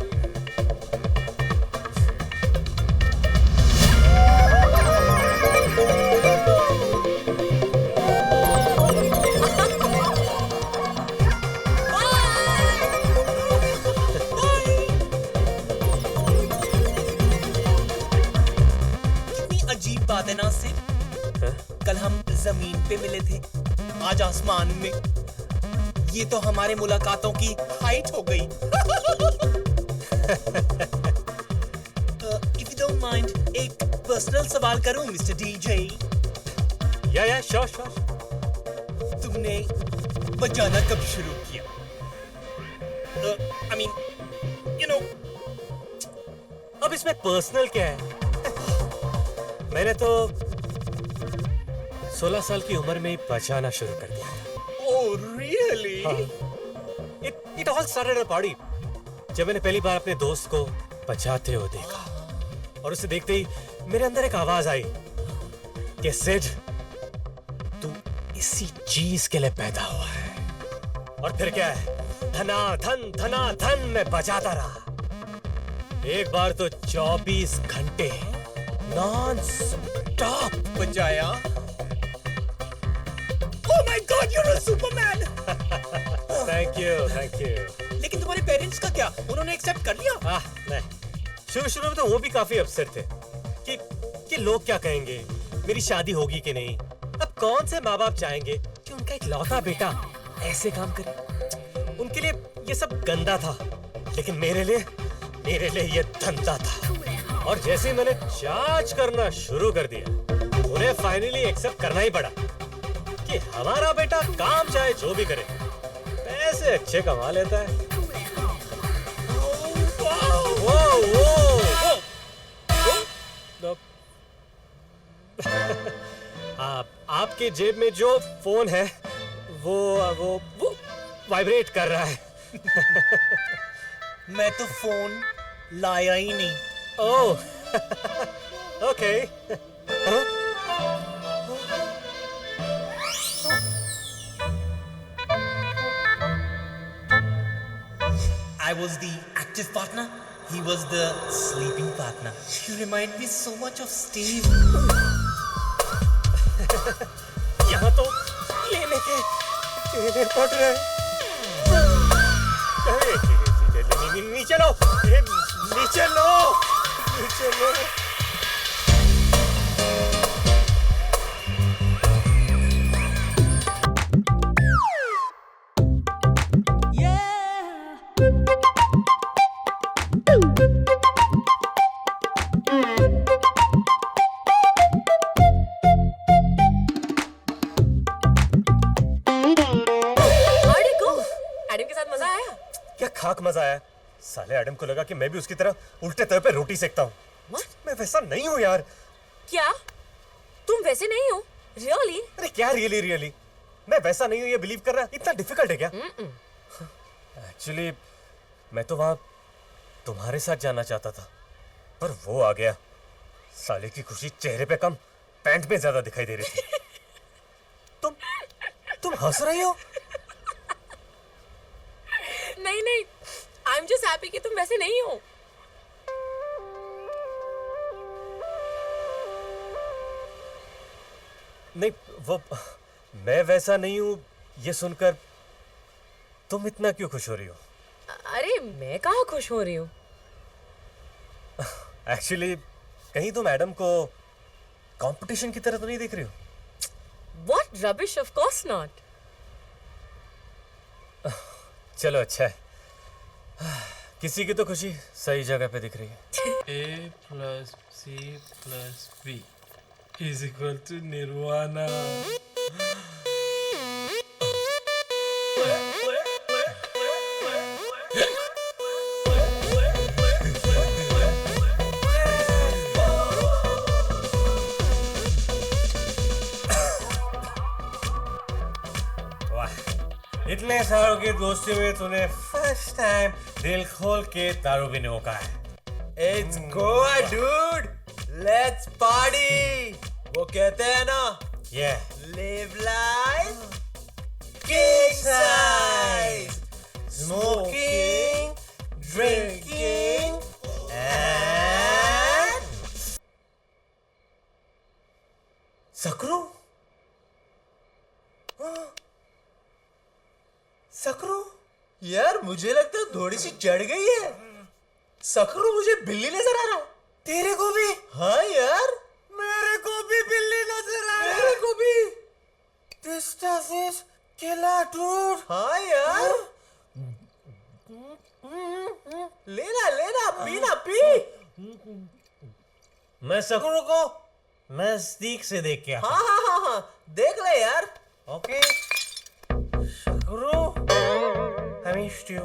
अजीब बात है ना सिड, कल हम जमीन पे मिले थे, आज आसमान में। ये तो हमारे मुलाकातों की हाइट हो गई। इफ यू डोंट माइंड, एक पर्सनल सवाल करूं मिस्टर डीजे? या श्योर। तुमने बजाना कब शुरू किया? I mean, you know. अब इसमें पर्सनल क्या है? मैंने तो 16 साल की उम्र में ही बजाना शुरू कर दिया। Oh, really? It all started at a party. जब मैंने पहली बार अपने दोस्त को बजाते हुए देखा, और उसे देखते ही मेरे अंदर एक आवाज आई कि सिड, तू इसी चीज के लिए पैदा हुआ है। और फिर क्या है, धना धन मैं बजाता रहा। एक बार तो 24 घंटे नॉन स्टॉप बजाया। Oh my God, you're a Superman! Thank you. लेकिन तुम्हारे पेरेंट्स का क्या? उन्होंने एक्सेप्ट कर लिया? नहीं। शुरू में तो वो भी काफी अपसेट थे कि लोग क्या कहेंगे, मेरी शादी होगी कि नहीं। अब कौन से माँ बाप चाहेंगे कि उनका एक लौता बेटा ऐसे काम करे? उनके लिए ये सब गंदा था, लेकिन मेरे लिए ये धंधा था। और जैसे ही मैंने चार्ज करना शुरू कर दिया, उन्हें फाइनली एक्सेप्ट करना ही पड़ा कि हमारा बेटा काम चाहे जो भी करे, पैसे अच्छे कमा लेता है। आपके जेब में जो फोन है वो वाइब्रेट कर रहा है। मैं तो फोन लाया ही नहीं। ओह, okay. I was the active partner. He was the sleeping partner. You remind me so much of Steve. यहाँ तो लेने पड़ रहे हैं। नीचे लो, नीचे लो। खाक मजा आया। साले एडम को लगा कि मैं भी उसकी तरह उल्टे तवे पे रोटी सेकता हूँ। मैं वैसा नहीं हूँ यार। क्या? तुम वैसे नहीं हो? रियली? अरे क्या रियली? मैं वैसा नहीं हूँ ये बिलीव करना इतना डिफिकल्ट है क्या? एक्चुअली मैं तो वहां तुम्हारे साथ जाना चाहता था, पर वो आ गया। साले की खुशी चेहरे पे कम, पैंट में ज्यादा दिखाई दे रही थी। तुम हंस रही हो? नहीं, आई एम जस्ट हैप्पी कि तुम वैसे नहीं हो। नहीं, वो मैं वैसा नहीं हूं ये सुनकर तुम इतना क्यों खुश हो रही हो? अरे मैं कहाँ खुश हो रही हूँ? एक्चुअली कहीं तुम एडम को कंपटीशन की तरह तो नहीं देख रही हो? What rubbish, of course not. चलो अच्छा है, किसी की तो खुशी सही जगह पे दिख रही है। A plus C plus B is equal to Nirvana. इतने सालों की दोस्ती में तूने फर्स्ट टाइम दिल खोल के दारू पीने को कहा है। It's Goa, dude. Let's party. वो कहते हैं ना, live life king size, smoking, drinking, and सकरू, सकरू, यार मुझे लगता है थोड़ी सी चढ़ गई है। सकरू मुझे बिल्ली नजर आ रहा है। तेरे को भी? हाँ यार, मेरे को भी बिल्ली नजर आ रहा है। मेरे को भी। This stuff is killer, dude. हाँ यार। लेना, पीना, पी। मैं सकरू को नजदीक से देख के आता हूं। हाँ, देख ले यार। ओके। सकरू, I missed you.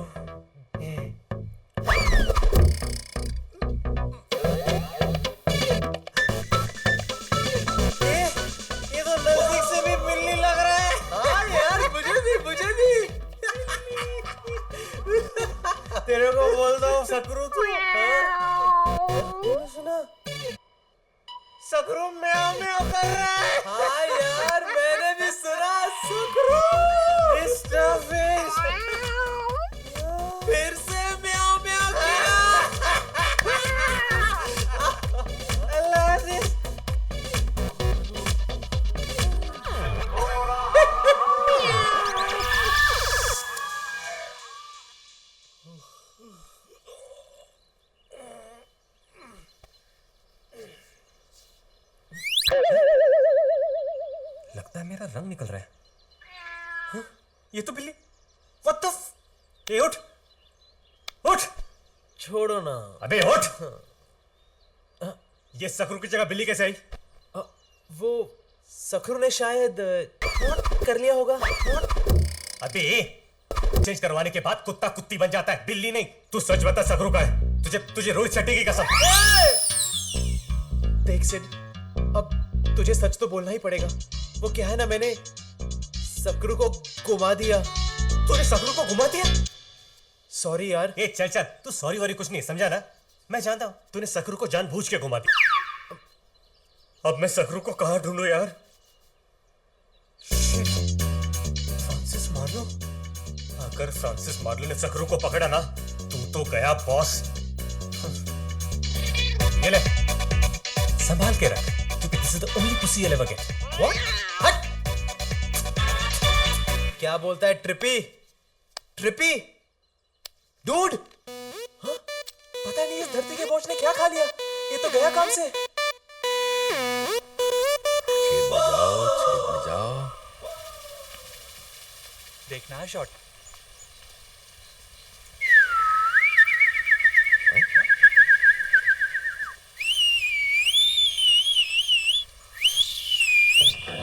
ये तो नजदीक से भी बिल्ली लग रहा है। हाँ यार, मुझे भी। तेरे को बोलता हूँ सकरू तू। सुना? सकरू म्याऊं म्याऊं कर रहा है। हाँ यार, मैंने भी सुना सकरू। This stuff is फिर से म्याऊं म्याऊं किया। I love this. लगता है मेरा रंग निकल रहा है। हाँ? ये तो बिल्ली। What the ए उठ, उठ। छोड़ो ना। अबे उठ। ये सकरू की जगह बिल्ली कैसे आई? वो सकरू ने शायद कर लिया होगा। अबे चेंज करवाने के बाद कुत्ता कुत्ती बन जाता है, बिल्ली नहीं। तू सच बता सकरू का है? तुझे रोहित शेट्टी की कसम। देख सिड, अब तुझे सच तो बोलना ही पड़ेगा। वो क्या है ना, मैंने सकरू को घुमा दिया। तूने सकरू को घुमा दिया? सॉरी यार। ए चल, तू सॉरी वॉरी कुछ नहीं, समझा ना? मैं जानता हूं तूने सकरू को जानबूझ के घुमा दिया। अब मैं सकरू को कहां ढूंढूं यार? Francis Marlo? अगर फ्रांसिस मार्लो ने सकरू को पकड़ा ना, तू तो गया बॉस। ये ले, संभाल के रख, क्योंकि this is the only pussy you'll ever get. What? हट! क्या बोलता है ट्रिपी? ट्रिपी? डूड? हाँ? पता नहीं इस धरती के बोझ ने क्या खा लिया। ये तो गया काम से। बजाओ। देखना है शॉट।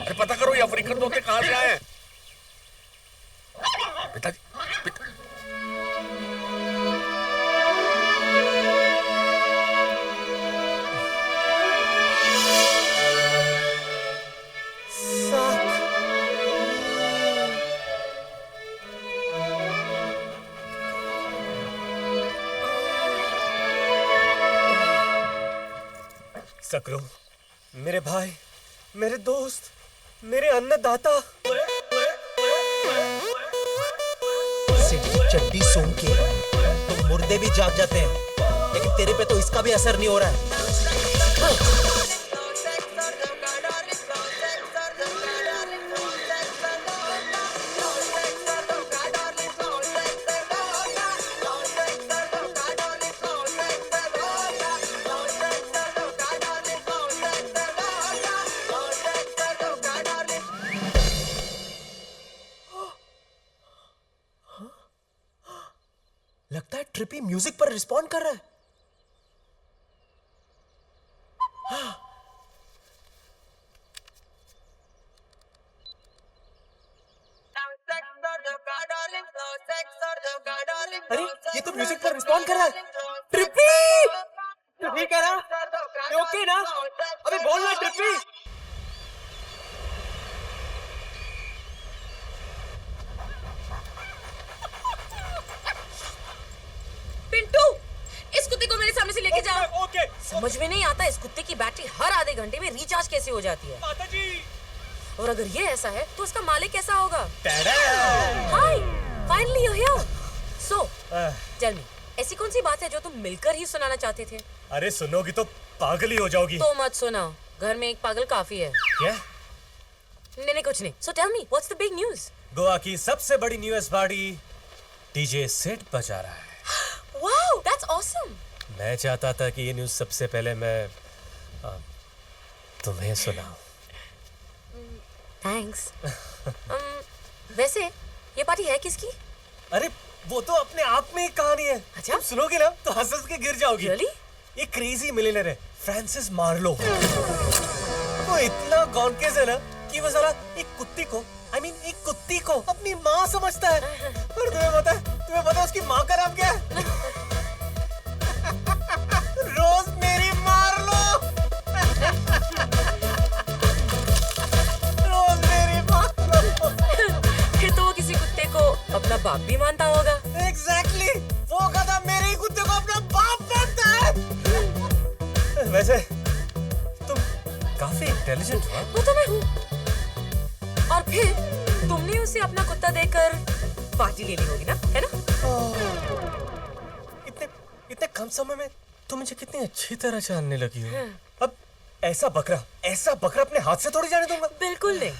अरे पता करो ये अफ्रीकन तोते कहां से आए हैं? पिताजी, सकरू, मेरे भाई, मेरे दोस्त, मेरे अन्नदाता। चड्डी सूंघ के तो मुर्दे भी जाग जाते हैं, लेकिन तेरे पे तो इसका भी असर नहीं हो रहा है। लगता है ट्रिपी म्यूजिक पर रिस्पॉन्ड कर रहा है। अरे ये तो म्यूजिक पर रिस्पॉन्ड कर रहा है। ट्रिपी! तो ठीक है ना? ओके ना? अबे बोल ना ट्रिपी! पिंटू, इस कुत्ते को मेरे सामने से लेके जाओ। समझ में नहीं आता इस कुत्ते की बैटरी हर आधे घंटे में रिचार्ज कैसे हो जाती है। माता जी। और अगर ये ऐसा है तो उसका मालिक कैसा होगा? Hi, finally you here. So tell me, ऐसी कौन सी बात है जो तुम मिलकर ही सुनाना चाहते थे? अरे सुनोगी तो पागल ही हो जाओगी। तो मत सुनाओ, घर में एक पागल काफी है। क्या? नहीं कुछ नहीं। So tell me, what's the big news? Goa की सबसे बड़ी न्यूज़ पार्टी डीजे सिड बजा रहा है। Wow, that's awesome. मैं चाहता था कि ये न्यूज़ सबसे पहले मैं तुम्हें सुनाऊं। थैंक्स। वैसे ये पार्टी है किसकी? अरे वो तो अपने आप में एक कहानी है। अच्छा? तुम सुनोगे ना तो हंस के गिर जाओगी। Really? ये क्रेजी मिलियनेयर है फ्रांसिस मार्लो। वो इतना गॉनकेस है ना कि वो साला एक कुत्ती को एक कुत्ती को अपनी माँ समझता है। और तुम्हें पता है उसकी माँ का नाम क्या है? रोज मेरी मार्लो। रोज मेरी मार्लो। फिर तो वो किसी कुत्ते को अपना बाप भी मानता होगा। Exactly! वो गधा मेरे ही कुत्ते को अपना बाप मानता है। वैसे तुम काफी इंटेलिजेंट हो। वो तो मैं हूँ। और फिर तुमने उसे अपना कुत्ता देकर पार्टी ले ली होगी ना, है ना? इतने कम समय में तुम मुझे कितनी अच्छी तरह जानने लगी हो। अब ऐसा बकरा अपने हाथ से थोड़ी जाने दूंगा। बिल्कुल नहीं।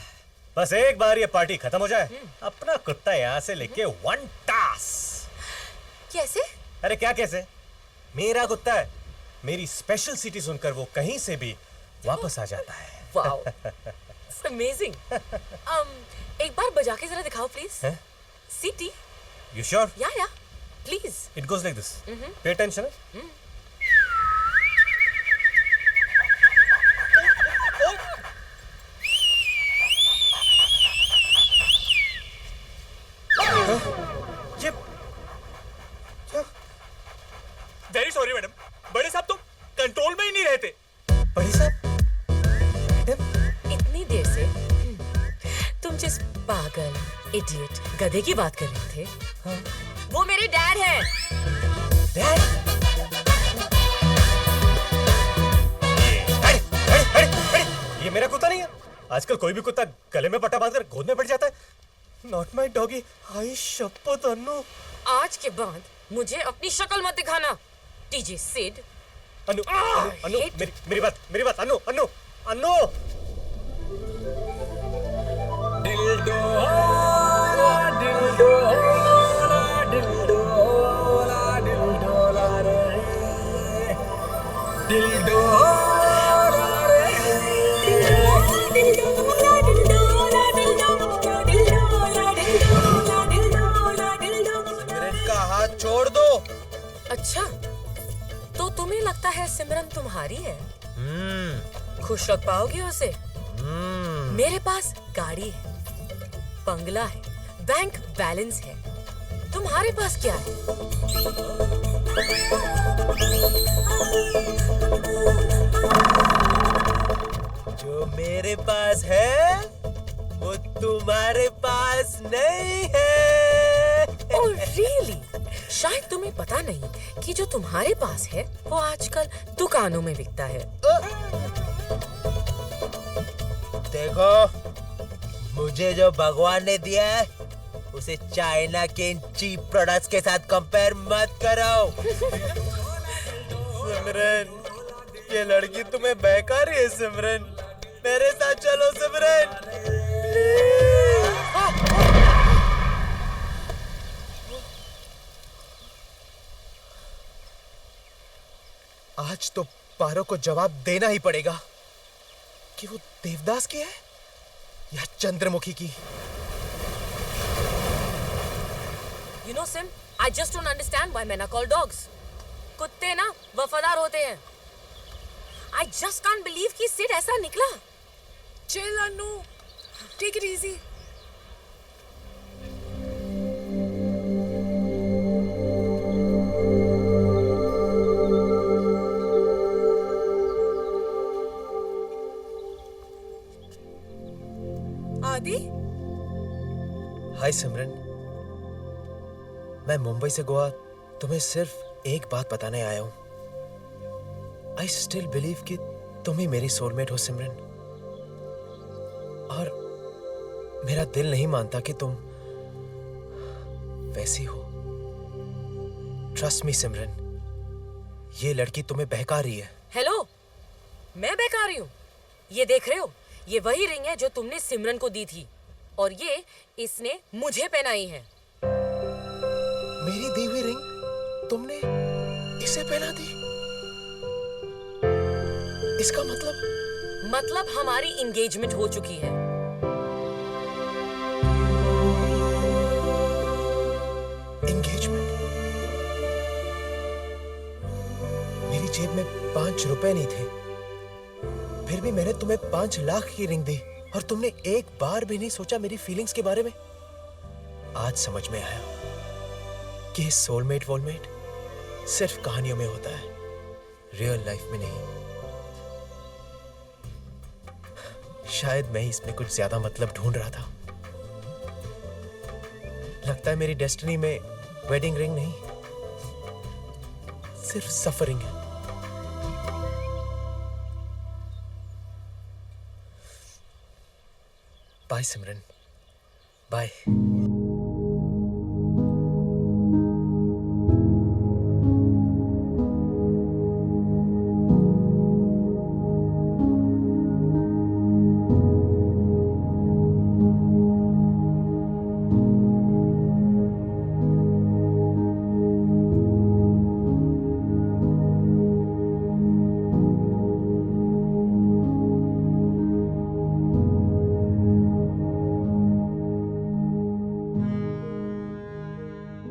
बस एक बार ये पार्टी खत्म हो जाए, अपना कुत्ता यहाँ से लेके वन टास। कैसे? अरे क्या कैसे? मेरा कुत्ता है। मेरी स्पेशल सिटी सुनकर वो कहीं से भी वापस आ जाता है। Wow, amazing. एक बार बजा के जरा दिखाओ प्लीज। सिटी। You sure? या please. It goes like this. Pay attention. Very sorry madam, बड़े साहब तो कंट्रोल में ही नहीं रहते। बड़े साहब? इतनी देर से तुम जिस पागल, इडियट, गधे की बात कर रहे थे, वो मेरे डैड हैं। डैड? ये मेरा कुत्ता नहीं है। आजकल कोई भी कुत्ता गले में पट्टा बांधकर गोद में पड़ जाता है। Not my doggy. हाय शपथ अन्नू। आज के बाद मुझे अपनी शक्ल मत दिखाना, डीजे सिड। अन्नू, मेरी बात, अन्नू। का हाथ छोड़ दो। अच्छा, तो तुम्हें लगता है सिमरन तुम्हारी है? खुश रख पाओगे उसे? मेरे पास गाड़ी है, बंगला है, बैंक बैलेंस है। तुम्हारे पास क्या है? जो मेरे पास है वो तुम्हारे पास नहीं है। Oh really? शायद तुम्हें पता नहीं कि जो तुम्हारे पास है वो आजकल दुकानों में बिकता है। देखो, मुझे जो भगवान ने दिया है उसे चाइना के इन चीप प्रोडक्ट्स के साथ कंपेयर मत करो। सिमरन, ये लड़की तुम्हें बहका रही है। सिमरन, मेरे साथ चलो सिमरन। आज तो पारो को जवाब देना ही पड़ेगा कि वो देवदास की है या चंद्रमुखी की। You know Sim, I just don't understand why men are called dogs. कुत्ते ना वफादार होते हैं। I just can't believe कि सिड ऐसा निकला। Chill Annu, take it easy. आदि? हाय सिमरन, मैं मुंबई से गोवा तुम्हें सिर्फ एक बात बताने आया हूं। आई स्टिल बिलीव कि तुम ही मेरी सोलमेट हो सिमरन, और मेरा दिल नहीं मानता कि तुम वैसी हो। ट्रस्ट मी सिमरन, ये लड़की तुम्हें बहका रही है। हेलो, मैं बहका रही हूँ? ये देख रहे हो, ये वही रिंग है जो तुमने सिमरन को दी थी, और ये इसने मुझे पहनाई है। मेरी दी हुई रिंग तुमने इसे पहना दी? इसका मतलब हमारी एंगेजमेंट हो चुकी है। एंगेजमेंट? मेरी जेब में 5 रुपए नहीं थे, फिर भी मैंने तुम्हें 5 लाख की रिंग दी, और तुमने एक बार भी नहीं सोचा मेरी फीलिंग्स के बारे में। आज समझ में आया कि सोलमेट वोलमेट सिर्फ कहानियों में होता है, रियल लाइफ में नहीं। शायद मैं इसमें कुछ ज्यादा मतलब ढूंढ रहा था। लगता है मेरी डेस्टिनी में वेडिंग रिंग नहीं, सिर्फ सफरिंग है। Bye Simran, bye.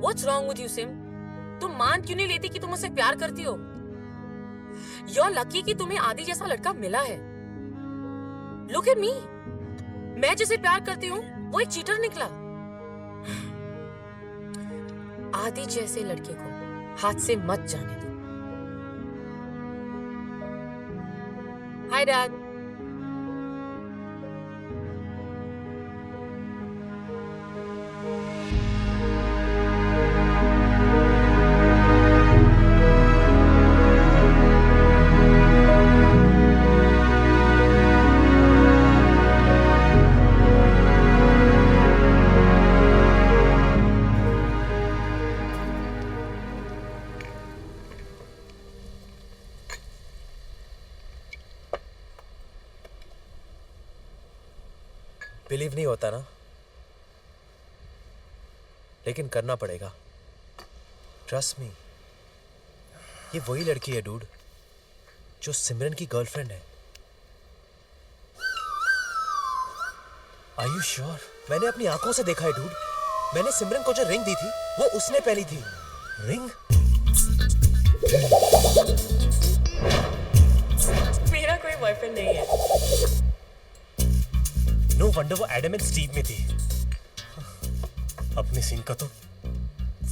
What's wrong with you, Sim? तुम मान क्यों नहीं लेती कि तुम मुझसे प्यार करती हो? You're lucky कि तुम्हें आदि जैसा लड़का मिला है। Look at me. मैं जिसे प्यार करती हूँ, वो एक चीटर निकला। आदि जैसे लड़के को हाथ से मत जाने दो। Hi, Dad. बिलीव नहीं होता ना, लेकिन करना पड़ेगा। ट्रस्ट मी, ये वही लड़की है डूड जो सिमरन की गर्लफ्रेंड है। Are you sure? मैंने अपनी आंखों से देखा है डूड। मैंने सिमरन को जो रिंग दी थी वो उसने पहनी थी। रिंग? मेरा कोई बॉयफ्रेंड नहीं है। नो वंडर वो एडम एंड स्टीव में थी। अपने सीन का तो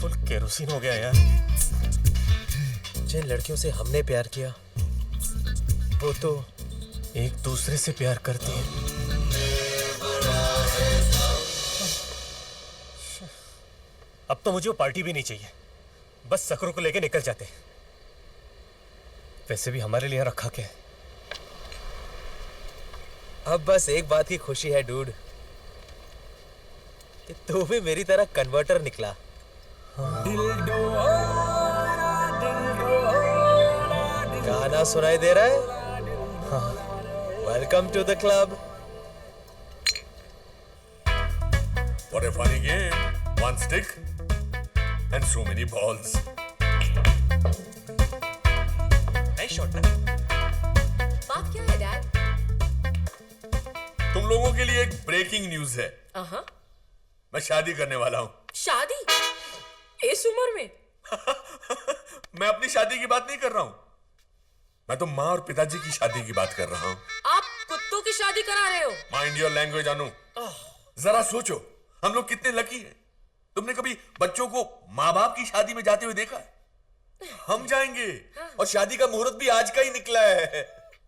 फुल केरोसिन हो गया यार। जिन लड़कियों से हमने प्यार किया वो तो एक दूसरे से प्यार करती है। अब तो मुझे वो पार्टी भी नहीं चाहिए, बस सकरों को लेके निकल जाते। वैसे भी हमारे लिए रखा क्या है? अब बस एक बात की खुशी है डूड कि तू भी मेरी तरह कन्वर्टर निकला। गाना सुनाई दे रहा है? Welcome to the club. What a funny game. One stick and so many balls. Nice shot, man. बात क्या है डैड? तुम लोगों के लिए एक ब्रेकिंग न्यूज है। मैं शादी करने वाला हूँ। शादी? इस उम्र में? मैं अपनी शादी की बात नहीं कर रहा हूँ, मैं तो माँ और पिताजी की शादी की बात कर रहा हूँ। आप कुत्तों की शादी करा रहे हो? माइंड योर लैंग्वेज अनु। जरा सोचो, हम लोग कितने लकी हैं। तुमने कभी बच्चों को माँ बाप की शादी में जाते हुए देखा है? हम जाएंगे, और शादी का मुहूर्त भी आज का ही निकला है।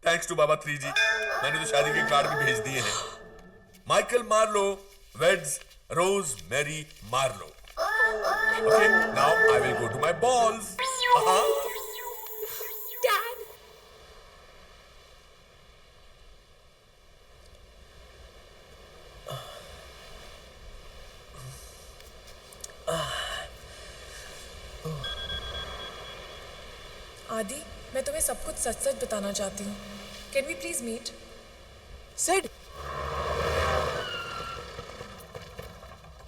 थैंक्स टू बाबा 3G, मैंने तो शादी के कार्ड भी भेज दिए हैं। Michael Marlo weds Rose Mary Marlo. Okay, now I will go to my balls. Dad, आदि, मैं तुम्हें सब कुछ सच सच बताना चाहती हूँ। Can we please meet? Sid,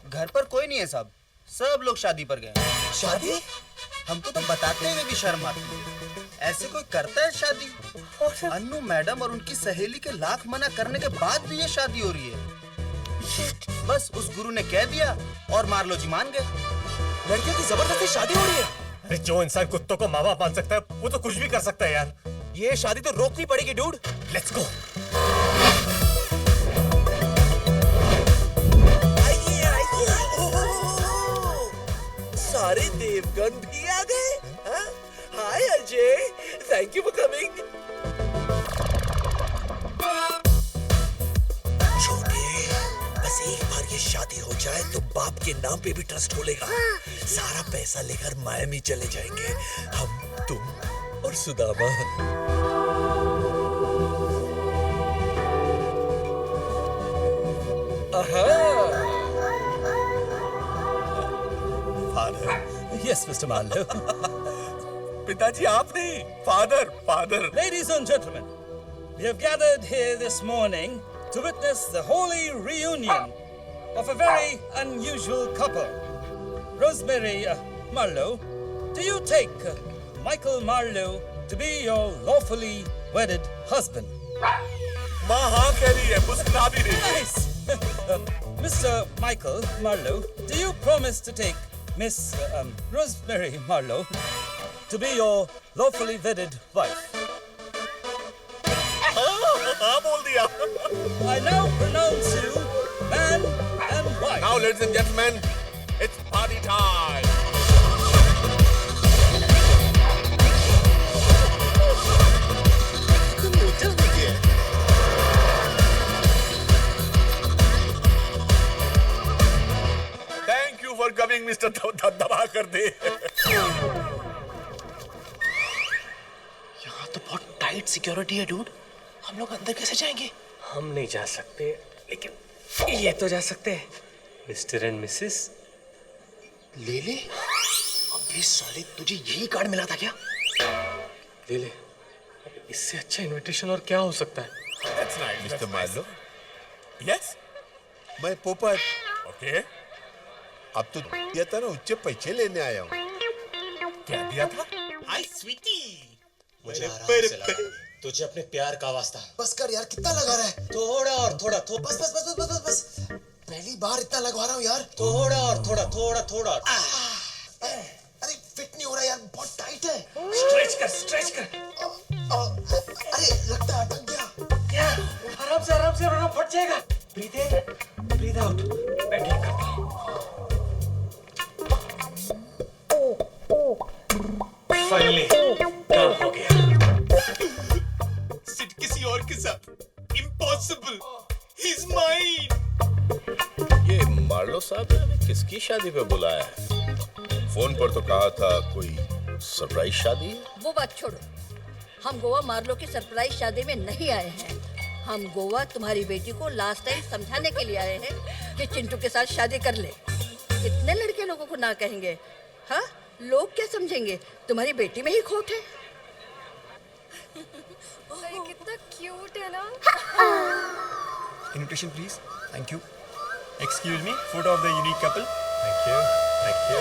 घर पर कोई नहीं है साहब, सब लोग शादी पर गए। शादी? हमको तो बताते हुए भी शर्म आती है। ऐसे कोई करता है शादी? अन्नू मैडम और उनकी सहेली के लाख मना करने के बाद भी ये शादी हो रही है। बस उस गुरु ने कह दिया और मार्लो जी मान गए। लड़कियों की जबरदस्ती शादी हो रही है। अरे जो इंसान कुत्तों को माँ बाप मान सकता है वो तो कुछ भी कर सकता है यार। ये शादी तो रोकनी पड़ेगी डूड। Let's go. सारे देवगण भी आ गए। Hi Ajay, thank you for coming. छोटे, बस एक बार ये शादी हो जाए तो बाप के नाम पे भी ट्रस्ट खोलेगा। सारा पैसा लेकर मायामी चले जाएंगे, हम, तुम और सुदामा। Yes, Mr. Marlowe. पिताजी आप नहीं, father, father. Ladies and gentlemen, we have gathered here this morning to witness the holy reunion of a very unusual couple. Rosemary Marlowe, do you take Michael Marlowe to be your lawfully wedded husband? माँ हाँ कह रही है, मुस्कुरा भी रही है। Nice. Mr. Michael Marlowe, do you promise to take Miss Rosemary Marlowe to be your lawfully wedded wife? हाँ बोल दिया। I now pronounce you man and wife. Now, ladies and gentlemen, it's party time. Thank you for coming, Mr. दबा कर दे। यहाँ तो बहुत tight security है dude. हम लोग अंदर कैसे जाएंगे? हम नहीं जा सकते, लेकिन ये तो जा सकते हैं। मिस्टर एंड मिसेस ले ले। अबे साले, तुझे यही कार्ड मिला था क्या? ले ले। इससे अच्छा इनविटेशन और क्या हो सकता है? That's nice, Mr. Marlowe? Yes? मैं पोपट। Okay. अब तो दिया था ना, उच्च पैसे लेने आया हूँ। क्या दिया था? हाय स्वीटी। मुझे तुझे अपने प्यार का वास्ता। बस कर यार, कितना लगा रहा है? थोड़ा और थोड़ा थोड़ा। बस बस बस बस बस बस। पहली बार इतना लगवा रहा हूँ यार। थोड़ा और थोड़ा थोड़ा थोड़ा। अरे फिट नहीं हो रहा यार, बहुत टाइट है। स्ट्रेच कर, स्ट्रेच कर। अरे लगता है अटक गया। क्या? आराम से वरना फट जाएगा। ब्रीथ इन, ब्रीथ आउट। मैं ठीक करता हूँ। फाइनली काम हो गया। सिट किसी और के साथ। Impossible. He's mine. ये मार्लो साहब ने हमें किसकी शादी पे बुलाया है? फोन पर तो कहा था कोई सरप्राइज शादी है। वो बात छोड़ो, हम गोवा मार्लो की सरप्राइज शादी में नहीं आए हैं। हम गोवा तुम्हारी बेटी को लास्ट टाइम समझाने के लिए आए हैं कि चिंटू के साथ शादी कर ले। कितने लड़के लोगों को ना कहेंगे? हाँ, लोग क्या समझेंगे? तुम्हारी बेटी में ही खोट है। अरे कितना क्यूट है ना। Invitation please. Thank you. Excuse me, photo of the unique couple. Thank you, thank you.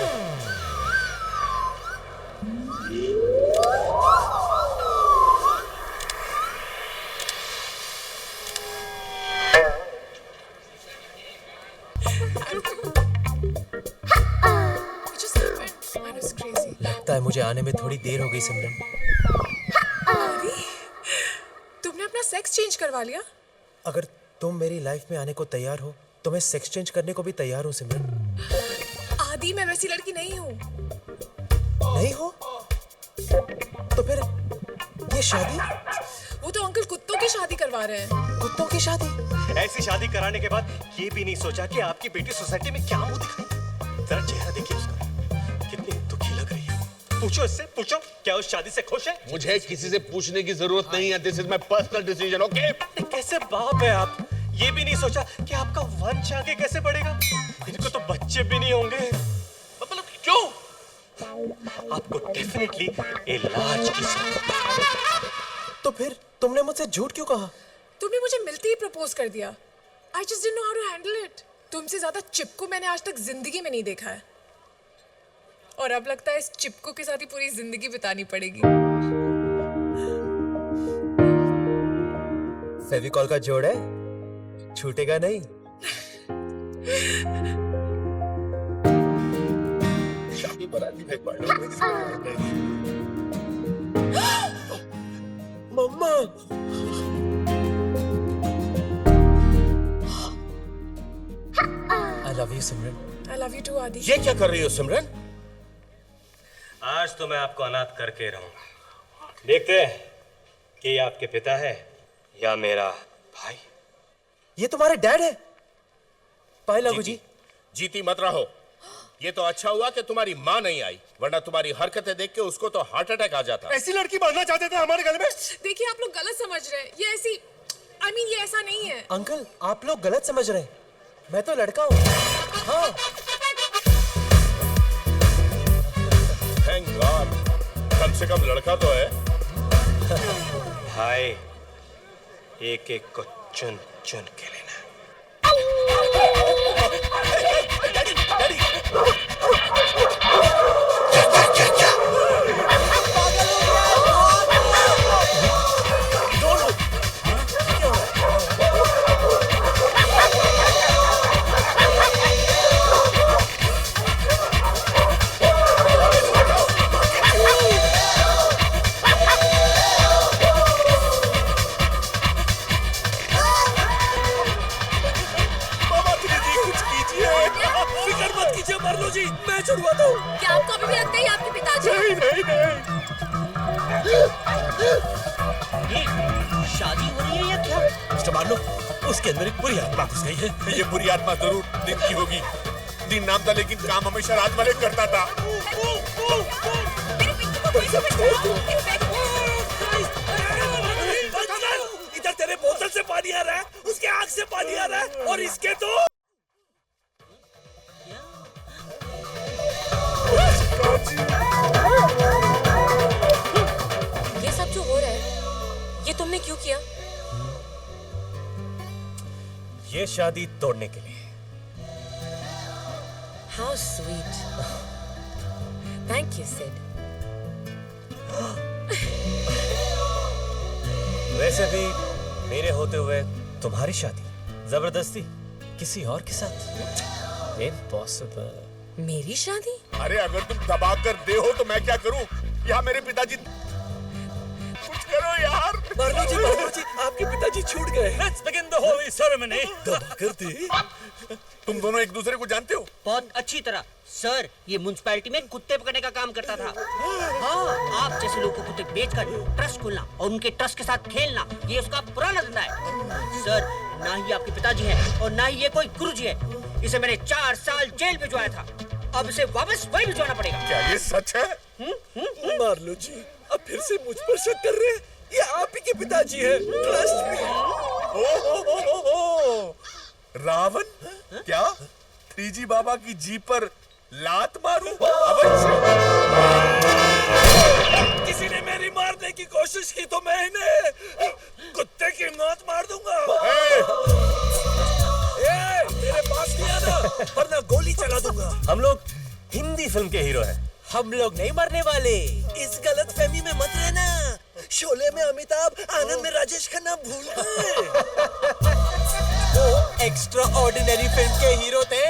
लगता है मुझे आने में थोड़ी देर हो गई सिमरन। अरे, तुमने अपना सेक्स चेंज करवा लिया? अगर तुम मेरी लाइफ में आने को तैयार हो तो मैं सेक्स चेंज करने को भी तैयार हूँ सिमरन। आदि, मैं वैसी लड़की नहीं हूँ। नहीं हो? तो फिर ये शादी? वो तो अंकल कुत्तों की शादी करवा रहे हैं। कुत्तों की शादी? ऐसी शादी कराने के बाद ये भी नहीं सोचा कि आपकी बेटी सोसाइटी में क्या मुंह दिखाए। जरा चेहरा देखिए उसका, कितनी दुखी लग रही है। पूछो इससे, पूछो क्या उस शादी से खुश है? मुझे किसी से पूछने की जरूरत नहीं है। This is my personal decision, okay? कैसे बाप है आप? ये भी नहीं सोचा कि आपका वंश आगे कैसे बढ़ेगा? इनको तो बच्चे भी नहीं होंगे। मतलब क्यों? आपको डेफिनेटली ए लार्ज किस। तो फिर तुमने मुझसे झूठ क्यों कहा? तुमने मुझे मिलते ही प्रपोज कर दिया। I just didn't know how to handle it. तुमसे ज्यादा चिपको मैंने आज तक जिंदगी में नहीं देखा है। और अब लगता है इस चिपको के साथ ही पूरी जिंदगी बितानी पड़ेगी। फेविकॉल का जोड़ है, छूटेगा नहीं। शादी बराती में मम्मा, I love you, Simran. I love you too, आदि। ये क्या कर रही हो सिमरन? आज तो मैं आपको अनाथ करके रहूंगा। देखते हैं कि ये आपके पिता है या मेरा भाई। ये तुम्हारे डैड है? पाए लागू जी। जीती मत रहो। ये तो अच्छा हुआ कि तुम्हारी माँ नहीं आई, वरना तुम्हारी हरकतें देख के उसको तो हार्ट अटैक आ जाता। ऐसी लड़की बांधना चाहते थे हमारे गले में। देखिए आप लोग गलत समझ रहे हैं। ये ऐसी ये ऐसा नहीं है। अंकल, आप लोग गलत समझ रहे हैं। मैं तो लड़का हूँ। हाँ। थैंक गॉड, कम से कम लड़का तो है। भाई, एक एक को चुन चुन के लेना। क्या आपको अभी भी लगता है आपके पिताजी? नहीं। शादी हो रही है या क्या? मिस्टर मार्लो, उसके अंदर एक बुरी आत्मा घुस गई है। ये बुरी आत्मा जरूर दिन की होगी। दिन नाम था लेकिन काम हमेशा रात वाले करता था। इधर तेरे बोतल से पानी आ रहा है, उसके आंख से पानी आ रहा है, और इसके तो ये सब जो हो रहा है, ये तुमने क्यों किया? ये शादी तोड़ने के लिए। How sweet. Thank you, Sid. वैसे भी मेरे होते हुए तुम्हारी शादी जबरदस्ती किसी और के साथ? Impossible. मेरी शादी? अरे अगर तुम दबा कर दे हो तो मैं क्या करूं? यहाँ मेरे पिताजी, कुछ करो यार। मार्लो जी, आपके पिताजी छूट गए। Let's begin the holy ceremony. दबा कर दे। तुम दोनों एक दूसरे को जानते हो? बहुत अच्छी तरह। सर, ये म्युनिसिपैलिटी में कुत्ते पकड़ने का काम करता था। हाँ, आप जैसे लोगों को कुत्ते बेचकर ट्रस्ट खोलना और उनके ट्रस्ट के साथ खेलना, ये उसका पुराना धंधा है। सर, ना ही आपके पिताजी है और ना ही ये कोई गुरुजी है। इसे मैंने 4 साल जेल भिजवाया था। अब इसे वापस वही भिजवाना पड़ेगा। क्या ये सच है? मार्लो जी, अब फिर से मुझ पर शक कर रहे हैं? ये आप ही के पिताजी हैं। Trust me. रावण, क्या 3G बाबा की जीप पर लात मारूं? अवश्य। किसी ने मेरी मारने की कोशिश की तो मैं इन्हें कुत्ते की मौत मार दूंगा। मेरे पास नहीं आना, वरना गोली चला दूंगा। हम लोग हिंदी फिल्म के हीरो हैं। हम लोग नहीं मरने वाले। इस गलतफहमी में मत रहना। शोले में अमिताभ, आनंद में राजेश खन्ना भूल गए। वो एक्स्ट्रा ऑर्डिनरी फिल्म के हीरो थे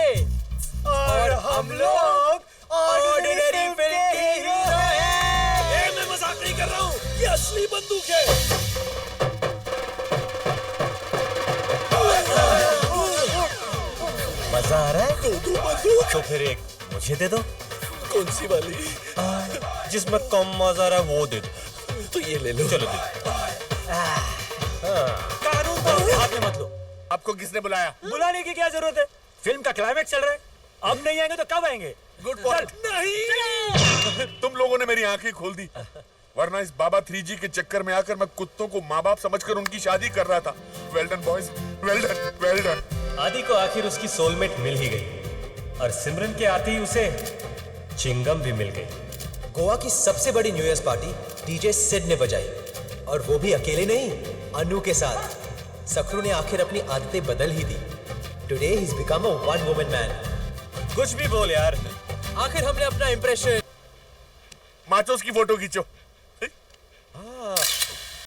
और हम लोग ऑर्डिनरी फिल्म के हीरो हैं। मैं मजाक नहीं कर रहा हूँ, ये असली बंदूक है। मजा आ रहा है? तो फिर एक मुझे दे दो। कौन सी वाली? जिसमें कम मजा आ रहा है वो दे दो। तो ये ले लो। चलो दे। कानून तो अपने हाथ में मत लो। आपको किसने बुलाया? बुलाने की क्या जरूरत है? फिल्म का क्लाइमेक्स चल रहा है। अब नहीं आएंगे तो कब आएंगे? Good point. नहीं, तुम लोगों ने मेरी आंखें खोल दी, वरना इस बाबा 3G के चक्कर में आकर मैं कुत्तों को माँ बाप समझकर उनकी शादी कर रहा था। Well done boys, well done, well done. आदि को आखिर उसकी सोलमेट मिल ही गई और सिमरन के आते ही उसे चिंगम भी मिल गई। गोवा की सबसे बड़ी new year's party DJ Sid ने बजाई, और वो भी अकेले नहीं, अनु के साथ। सखरू ने आखिर अपनी आदतें बदल ही दी। Today he is become a one woman man. कुछ भी बोल यार, आखिर हमने अपना इंप्रेशन। माचोस की फोटो खींचो।